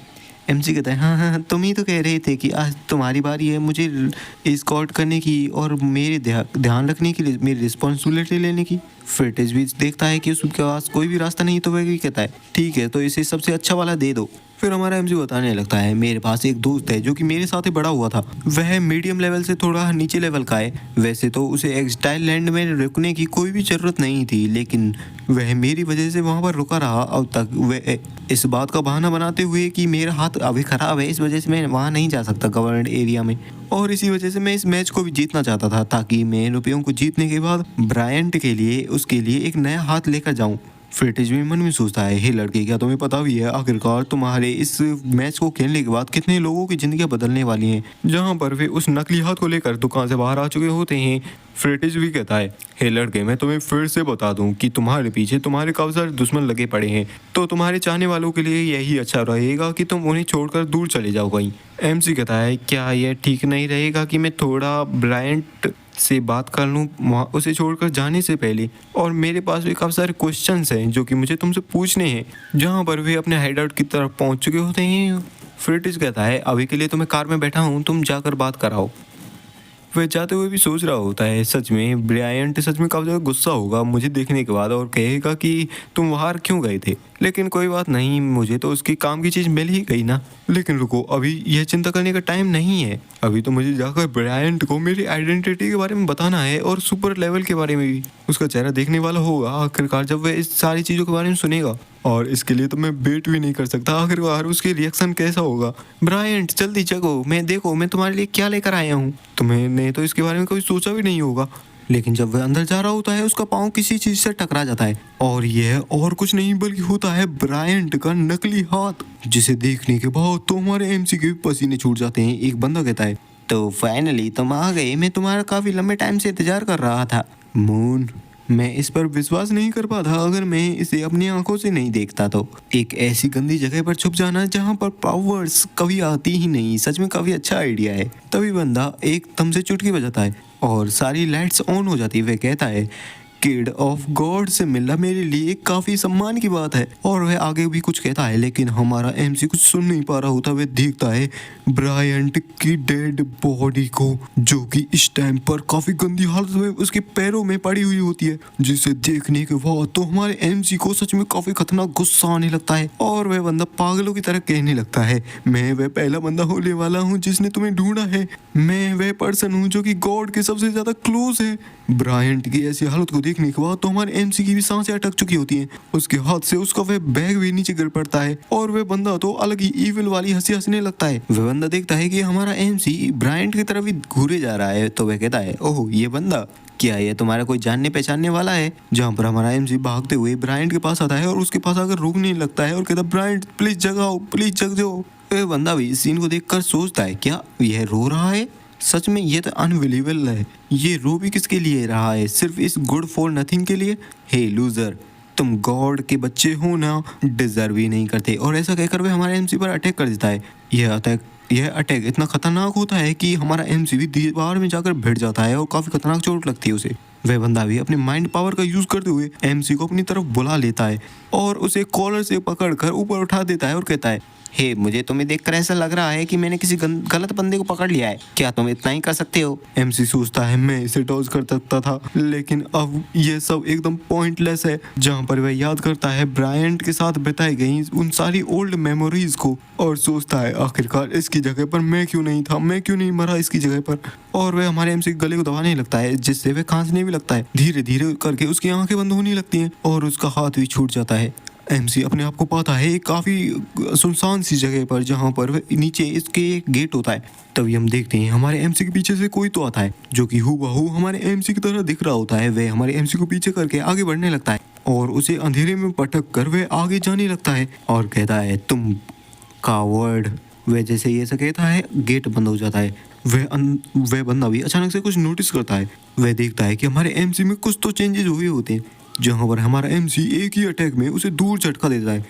एमसी कहता है हाँ हाँ तुम ही तो कह रहे थे कि आज तुम्हारी बारी है मुझे एस्कॉर्ट करने की और मेरे ध्यान रखने के लिए मेरी रिस्पॉन्सिबिलिटी लेने की। फ्रिटिज भी देखता है कि उसके पास कोई भी रास्ता नहीं, तो वह भी कहता है ठीक है तो इसे सबसे अच्छा वाला दे दो। फिर हमारा एमसी बताने लगता है मेरे पास एक दोस्त है जो कि मेरे साथ ही बड़ा हुआ था। वह मीडियम लेवल से थोड़ा नीचे लेवल का है। वैसे तो उसे एक्सटाइल लैंड में रुकने की कोई भी जरूरत नहीं थी, लेकिन वह मेरी वजह से वहां पर रुका रहा। अब तक वह इस बात का बहाना बनाते हुए कि मेरा हाथ अभी खराब है, इस वजह से मैं वहां नहीं जा सकता गवर्नमेंट एरिया में, और इसी वजह से मैं इस मैच को भी जीतना चाहता था ताकि मैं रुपयों को जीतने के बाद ब्रायंट के लिए उसके लिए एक नया हाथ लेकर जाऊं। फ्रिटिज भी मन में सोचता है, हे लड़के, क्या तुम्हें पता भी है आखिरकार तुम्हारे इस मैच को खेलने के बाद कितने लोगों की जिंदगियां बदलने वाली हैं। जहां पर वे उस नकली हाथ को लेकर दुकान से बाहर आ चुके होते हैं। फ्रिटिज भी कहता है, हे लड़के, मैं तुम्हें फिर से बता दूं कि तुम्हारे पीछे तुम्हारे काफी सारे दुश्मन लगे पड़े हैं, तो तुम्हारे चाहने वालों के लिए यही अच्छा रहेगा कि तुम उन्हें छोड़कर दूर चले जाओ कहीं। एमसी कहता है, क्या यह ठीक नहीं रहेगा कि मैं थोड़ा ब्रायंट से बात कर लूँ उसे छोड़कर जाने से पहले, और मेरे पास भी काफ़ी सारे क्वेश्चंस हैं जो कि मुझे तुमसे पूछने हैं। जहाँ पर वे अपने हाइड आउट की तरफ पहुँच चुके होते हैं। फ्रिटिज कहता है, अभी के लिए तो मैं कार में बैठा हूँ, तुम जाकर बात कराओ। वह जाते हुए भी सोच रहा होता है, सच में ब्रायंट सच में काफ़ी ज़्यादा गुस्सा होगा मुझे देखने के बाद और कहेगा कि तुम बाहर क्यों गए थे, लेकिन कोई बात नहीं, मुझे तो उसकी काम की चीज़ मिल ही गई ना। लेकिन रुको, अभी यह चिंता करने का टाइम नहीं है। अभी तो मुझे जाकर ब्रायंट को मेरी आइडेंटिटी के बारे में बताना है और सुपर लेवल के बारे में भी। उसका चेहरा देखने वाला होगा आखिरकार जब वह इस सारी चीज़ों के बारे में सुनेगा, और इसके लिए तो मैं वेट भी नहीं कर सकता आखिरकार उसके रिएक्शन कैसा होगा। ब्रायंट जल्दी जगो, मैं देखो मैं तुम्हारे लिए क्या लेकर आया हूँ। तुम्हें तो इसके बारे में कभी सोचा भी नहीं होगा। लेकिन जब वह अंदर जा रहा होता है उसका पाँव किसी चीज से टकरा जाता है, और यह और कुछ नहीं बल्कि होता है ब्रायंट का नकली हाथ, जिसे देखने के बाद तो हमारे एमसी के भी पसीने छूट जाते हैं। एक बंदा कहता है, तो फाइनली तुम आ गए, मैं तुम्हारा काफी लंबे टाइम से इंतजार कर रहा था। मून, मैं इस पर विश्वास नहीं कर पाता अगर मैं इसे अपनी आंखों से नहीं देखता तो। एक ऐसी गंदी जगह पर छुप जाना जहां पर पावर्स कभी आती ही नहीं, सच में काफी अच्छा आइडिया है। तभी बंदा एक दम से चुटकी बजाता है और सारी लाइट्स ऑन हो जाती है। वह कहता है, किड ऑफ गॉड से मिलना मेरे लिए काफी सम्मान की बात है। और वह आगे भी कुछ कहता है, लेकिन हमारा एमसी कुछ सुन नहीं पा रहा होता। वह देखता है ब्रायंट की डेड बॉडी को, जो कि इस टाइम पर काफी गंदी हालत में उसके पैरों में पड़ी हुई होती है, जिसे देखने के बाद तो हमारे एमसी को सच में काफी खतरनाक गुस्सा आने लगता है और वह बंदा पागलों की तरह कहने लगता है, मैं वह पहला बंदा होने वाला हूँ जिसने तुम्हें ढूंढा है। मैं वह पर्सन हूँ जो कि गॉड के सबसे ज्यादा क्लोज है। ब्रायंट की ऐसी हालत को देखने के बाद तो हमारे एमसी की भी सांसें अटक चुकी होती हैं। उसके हाथ से उसका वह बैग भी नीचे गिर पड़ता है और वह बंदा तो अलग ही ईविल वाली हंसी हंसने लगता है। वह बंदा देखता है कि हमारा एमसी ब्रायंट की तरफ ही घूरे जा रहा है, तो वह कहता है, ओह ये बंदा, क्या ये तुम्हारा कोई जानने पहचानने वाला है? जहाँ पर हमारा एमसी भागते हुए ब्रायंट के पास आता है और उसके पास आकर रोकने लगता है और कहता है, ब्रायंट प्लीज जगाओ, प्लीज जग जाओ। वह बंदा भी इस सीन को देखकर सोचता है, क्या यह रो रहा है? सच में ये तो अनबिलीवेबल है। ये रो भी किसके लिए रहा है? सिर्फ इस गुड फॉर नथिंग के लिए? हे लूजर, तुम गॉड के बच्चे हो ना, डिजर्व ही नहीं करते। और ऐसा कहकर वह हमारे एमसी पर अटैक कर देता है। यह अटैक इतना खतरनाक होता है कि हमारा एमसी भी दीवार में जाकर भिड़ जाता है और काफी खतरनाक चोट लगती है उसे। वह बंदा भी अपने माइंड पावर का यूज करते हुए एमसी को अपनी तरफ बुला लेता है और उसे कॉलर से पकड़कर ऊपर उठा देता है और कहता है, हे मुझे तुम्हें देखकर ऐसा लग रहा है कि मैंने किसी गलत बंदे को पकड़ लिया है, क्या तुम इतना ही कर सकते हो? एमसी सोचता है, मैं इसे डॉज कर सकता था, लेकिन अब ये सब एकदम पॉइंटलेस है। जहाँ पर वह याद करता है ब्रायंट के साथ बिताई गई उन सारी ओल्ड मेमोरीज को और सोचता है, आखिरकार इसकी जगह पर मैं क्यों नहीं था, मैं क्यों नहीं मरा इसकी जगह पर। और वह हमारे एमसी के गले को दबाने लगता है, जिससे वह खांसने भी लगता है। धीरे धीरे करके उसकी आंखें बंद होने लगती हैं और उसका हाथ भी छूट जाता है। एमसी अपने आप को पाता है एक काफी सुनसान सी जगह पर, जहाँ पर वह नीचे इसके एक गेट होता है। तभी हम देखते हैं हमारे एमसी के पीछे से कोई तो आता है जो कि हूबहू हमारे एमसी की तरह दिख रहा होता है। वह हमारे एमसी को पीछे करके आगे बढ़ने लगता है और उसे अंधेरे में पटक कर वह आगे जाने लगता है और कहता है, तुम कावर्ड। वह जैसे ये ऐसा कहता है, गेट बंद हो जाता है। वह बंदा भी अचानक से कुछ नोटिस करता है। वह देखता है कि हमारे एमसी में कुछ तो चेंजेस हुए होते हैं, जहां पर हमारा एमसी एक ही अटैक में उसे दूर झटका देता है।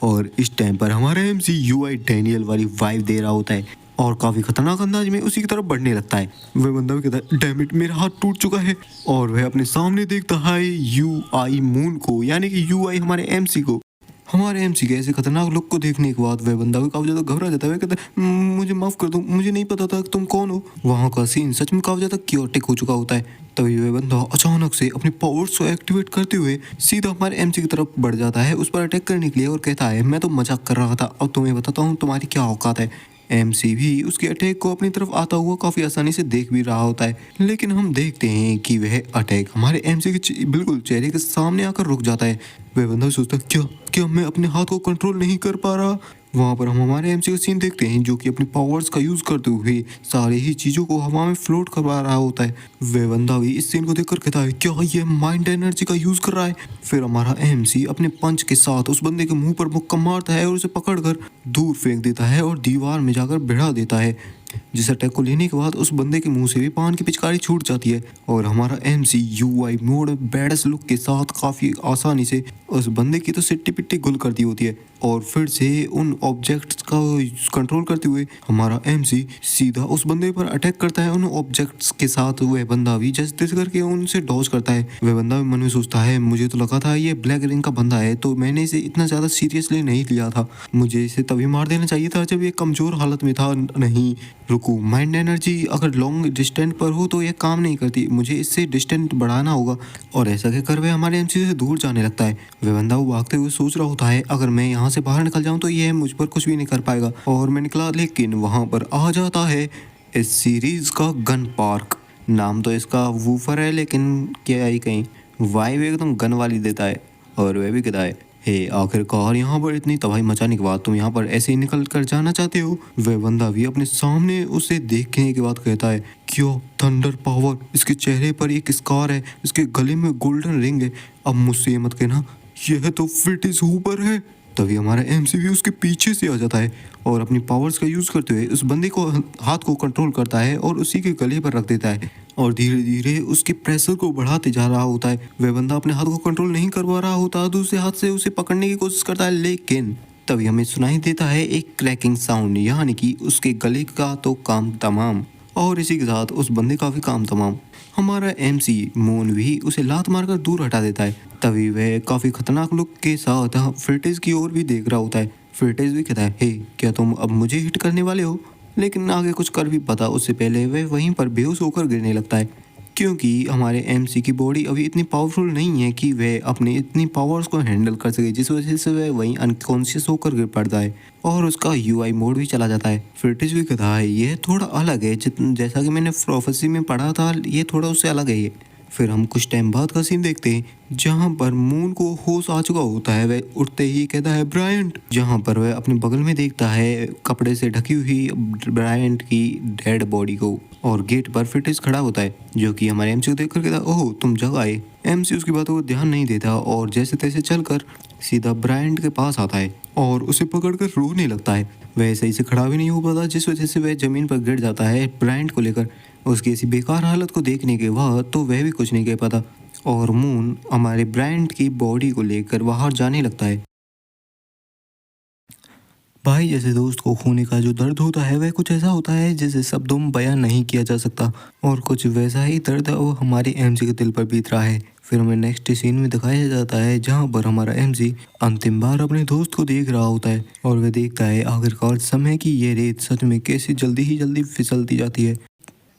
और इस टाइम पर हमारा एमसी यूआई डैनियल वाली वाइब दे रहा होता है और काफी खतरनाक अंदाज में उसी की तरफ बढ़ने लगता है। वह बंदा भी कहता है, डैम इट, मेरा हाथ टूट चुका है। और वह अपने सामने देखता है यूआई मून को, यानी कि यूआई हमारे एमसी को। हमारे एमसी के ऐसे खतरनाक लुक को देखने के बाद वह बंदा भी काफी ज्यादा घबरा जाता है। वह कहता है, मुझे माफ कर दो, मुझे नहीं पता था कि तुम कौन हो।" वहाँ का सीन सच में काफी ज्यादा क्योटिक हो चुका होता है। तभी वह बंदा अचानक से अपनी पावर्स को एक्टिवेट करते हुए सीधा हमारे एमसी की तरफ बढ़ जाता है उस पर अटैक करने के लिए, और कहता है, "मैं तो मजाक कर रहा था, अब तुम्हें बताता हूँ तुम्हारी क्या औकात है।" एमसी भी उसके अटैक को अपनी तरफ आता हुआ काफी आसानी से देख भी रहा होता है, लेकिन हम देखते हैं कि वह अटैक हमारे एमसी के बिल्कुल चेहरे के सामने आकर रुक जाता है। वह बंदा सोचता है, क्या क्या मैं अपने हाथ को कंट्रोल नहीं कर पा रहा। वहां पर हम हमारे एमसी का सीन देखते हैं जो कि अपनी पावर्स का यूज करते हुए सारे ही चीजों को हवा में फ्लोट करवा रहा होता है। वह बंदा भी इस सीन को देखकर कहता है, क्या ये माइंड एनर्जी का यूज कर रहा है। फिर हमारा एमसी अपने पंच के साथ उस बंदे के मुंह पर मुक्का मारता है और उसे पकड़कर दूर फेंक देता है और दीवार में जाकर भिड़ा देता है। जिस अटैक को लेने के बाद उस बंदे के मुंह से भी पान की पिचकारी छूट जाती है और हमारा MC UI mode badass look के साथ काफी आसानी से उस बंदे की तो सिट्टी पिट्टी गुल कर दी होती है, और फिर से उन ऑब्जेक्ट्स का कंट्रोल करते हुए हमारा एमसी सीधा उस बंदे पर अटैक करता है उन ऑब्जेक्ट्स के साथ। वह बंदा भी जैसे तैसे करके उनसे डॉज करता है। वह बंदा भी मन में सोचता है, मुझे तो लगा था ये ब्लैक रिंग का बंदा है, तो मैंने इसे इतना ज्यादा सीरियसली नहीं लिया था, मुझे इसे तभी मार देना चाहिए था जब ये कमजोर हालत में था। नहीं, रुको, माइंड एनर्जी अगर लॉन्ग डिस्टेंस पर हो तो ये काम नहीं करती, मुझे इससे डिस्टेंस बढ़ाना होगा। और ऐसा कहकर वह हमारे एमसी से दूर जाने लगता है। वह बंदा वो भागते हुए सोच रहा होता है, अगर मैं यहाँ से बाहर निकल जाऊँ तो ये मुझ पर कुछ भी नहीं कर पाएगा, और मैं निकला। लेकिन वहाँ पर आ जाता है इस सीरीज का गन पार्क। नाम तो इसका वूफर है, लेकिन क्या ही कहीं वाइब एकदम गन वाली देता है। और वह भी कहता है, हे आखिरकार यहाँ पर इतनी तबाही मचाने के बाद तुम यहाँ पर ऐसे ही निकल कर जाना चाहते हो। वह बंदा भी अपने सामने उसे देखने के बाद कहता है, क्यों थंडर पावर, इसके चेहरे पर एक स्कार है, इसके गले में गोल्डन रिंग है, अब मुझसे ये मत कहना यह तो फिट इज हुपर है। तभी हमारा एमसीबी उसके पीछे से आ जाता है और अपनी पावर्स का यूज करते हुए उस बंदे को हाथ को कंट्रोल करता है और उसी के गले पर रख देता है, और धीरे धीरे उसके प्रेशर को बढ़ाते जा रहा होता है। वह बंदा अपने हाथ को कंट्रोल नहीं कर पा रहा होता, दूसरे हाथ से उसे पकड़ने की कोशिश करता है, लेकिन तभी हमें सुनाई देता है एक क्रैकिंग साउंड, यानी कि उसके गले का तो काम तमाम। और इसी के साथ उस बंदे का भी काम तमाम। हमारा एमसी मून भी उसे लात मारकर दूर हटा देता है। तभी वह काफी खतरनाक लुक के साथ फिरटेज की ओर भी देख रहा होता है। फिरटेज भी कहता है, हे क्या तुम अब मुझे हिट करने वाले हो। लेकिन आगे कुछ कर भी पता उससे पहले वह वहीं पर बेहोश होकर गिरने लगता है, क्योंकि हमारे एमसी की बॉडी अभी इतनी पावरफुल नहीं है कि वह अपनी इतनी पावर्स को हैंडल कर सके, जिस वजह से वह वहीं अनकॉन्शियस होकर गिर पड़ता है और उसका यूआई मोड भी चला जाता है। फिरटिज भी कहता है, यह थोड़ा अलग है, जैसा कि मैंने प्रोफेसी में पढ़ा था, ये थोड़ा उससे अलग है ये। फिर हम कुछ टाइम बाद का सीन देखते हैं जहाँ पर मून को होश आ चुका होता है। वह उठते ही कहता है, ब्रायंट, जहाँ पर वह अपने बगल में देखता है कपड़े से ढकी हुई ब्रायंट की डेड बॉडी को, और गेट पर फिटिस खड़ा होता है जो कि हमारे एमसी को देखकर कहता है, ओह तुम जग आए। एमसी उसकी बातों को ध्यान नहीं देता और जैसे तैसे चलकर सीधा ब्रायंट के पास आता है और उसे पकड़कर रोने लगता है। वह सही से खड़ा भी नहीं हो पाता, जिस वजह से वह जमीन पर गिर जाता है ब्रायंट को लेकर। उसकी ऐसी बेकार हालत को देखने के बाद तो वह भी कुछ नहीं कह पाता, और मून हमारे ब्रायंट की बॉडी को लेकर बाहर जाने लगता है। भाई जैसे दोस्त को खोने का जो दर्द होता है वह कुछ ऐसा होता है जिसे शब्दों में बयां नहीं किया जा सकता, और कुछ वैसा ही दर्द वो हमारे एमसी के दिल पर बीत रहा है। फिर हमें नेक्स्ट सीन में दिखाया जाता है जहां पर हमारा एमसी अंतिम बार अपने दोस्त को देख रहा होता है, और वह देखता है आखिरकार समय की ये रेत सच में कैसे जल्दी ही जल्दी फिसलती जाती है,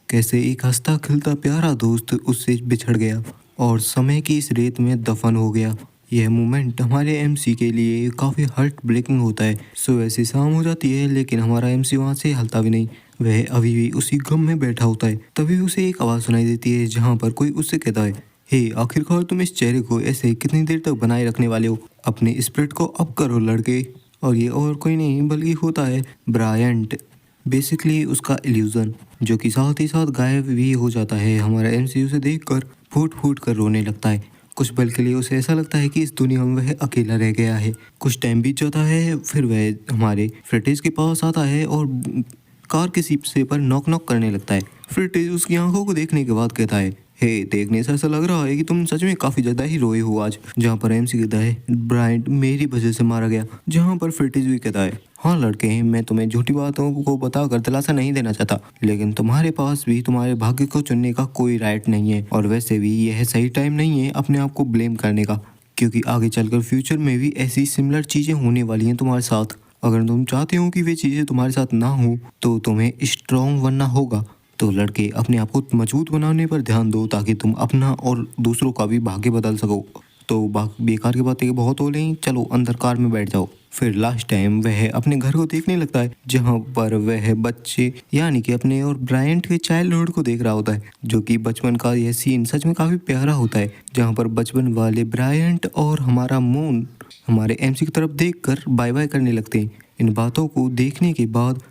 कैसे एक हंसता खिलता प्यारा दोस्त उससे बिछड़ गया और समय की इस रेत में दफन हो गया। यह मोमेंट हमारे एमसी के लिए काफ़ी हार्ट ब्रेकिंग होता है। सो ऐसी शाम हो जाती है लेकिन हमारा एमसी वहाँ से हिलता भी नहीं, वह अभी भी उसी गम में बैठा होता है। तभी उसे एक आवाज़ सुनाई देती है जहाँ पर कोई उससे कहता है, हे आखिरकार तुम इस चेहरे को ऐसे कितनी देर तक बनाए रखने वाले हो, अपने स्पिरिट को अप करो लड़के। और ये और कोई नहीं बल्कि होता है ब्रायंट, बेसिकली उसका इल्यूजन, जो कि साथ ही साथ गायब भी हो जाता है। हमारा एमसी उसे देखकर फूट फूट कर रोने लगता है। कुछ पल के लिए उसे ऐसा लगता है कि इस दुनिया में वह अकेला रह गया है। कुछ टाइम बीत जाता है, फिर वह हमारे फ्रिटेज के पास आता है और कार के शीशे पर नॉक नॉक करने लगता है। फ्रिटेज उसकी आंखों को देखने के बाद कहता है, हे देखने से ऐसा लग रहा है कि तुम सच में काफी ज्यादा ही रोए हो आज। जहाँ पर एमसी कहता है, ब्रायंट मेरी वजह से मारा गया। जहाँ पर फ्रिटेज भी कहता है, हाँ लड़के, मैं तुम्हें झूठी बातों को बताकर दिलासा नहीं देना चाहता, लेकिन तुम्हारे पास भी तुम्हारे भाग्य को चुनने का कोई राइट नहीं है, और वैसे भी यह सही टाइम नहीं है अपने आप को ब्लेम करने का, क्योंकि आगे चलकर फ्यूचर में भी ऐसी सिमिलर चीज़ें होने वाली हैं तुम्हारे साथ। अगर तुम चाहते हो कि वे चीज़ें तुम्हारे साथ ना हो तो तुम्हें स्ट्रांग बनना होगा। तो लड़के अपने आप को मजबूत बनाने पर ध्यान दो ताकि तुम अपना और दूसरों का भी भाग्य बदल सको। तो बेकार की बातें बहुत हो रही, चलो अंदर कार में बैठ जाओ। फिर लास्ट टाइम वह अपने घर को देखने लगता है जहाँ पर वह बच्चे यानी कि अपने और ब्रायंट के चाइल्डहुड को देख रहा होता है, जो कि बचपन का यह सीन सच में काफ़ी प्यारा होता है जहाँ पर बचपन वाले ब्रायंट और हमारा मून हमारे एमसी की तरफ देखकर बाय बाय करने लगते हैं। इन बातों को देखने के बाद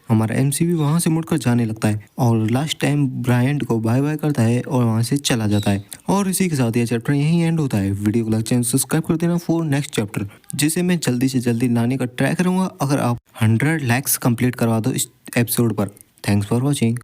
हमारा एमसी भी वहाँ से मुड़कर जाने लगता है और लास्ट टाइम ब्रायंट को बाय बाय करता है और वहाँ से चला जाता है। और इसी के साथ यह चैप्टर यहीं एंड होता है। वीडियो को लाइक चैनल सब्सक्राइब कर देना फॉर नेक्स्ट चैप्टर, जिसे मैं जल्दी से जल्दी लाने का ट्राई करूँगा अगर आप 100 लाइक्स कंप्लीट करवा दो इस एपिसोड पर। Thanks for watching.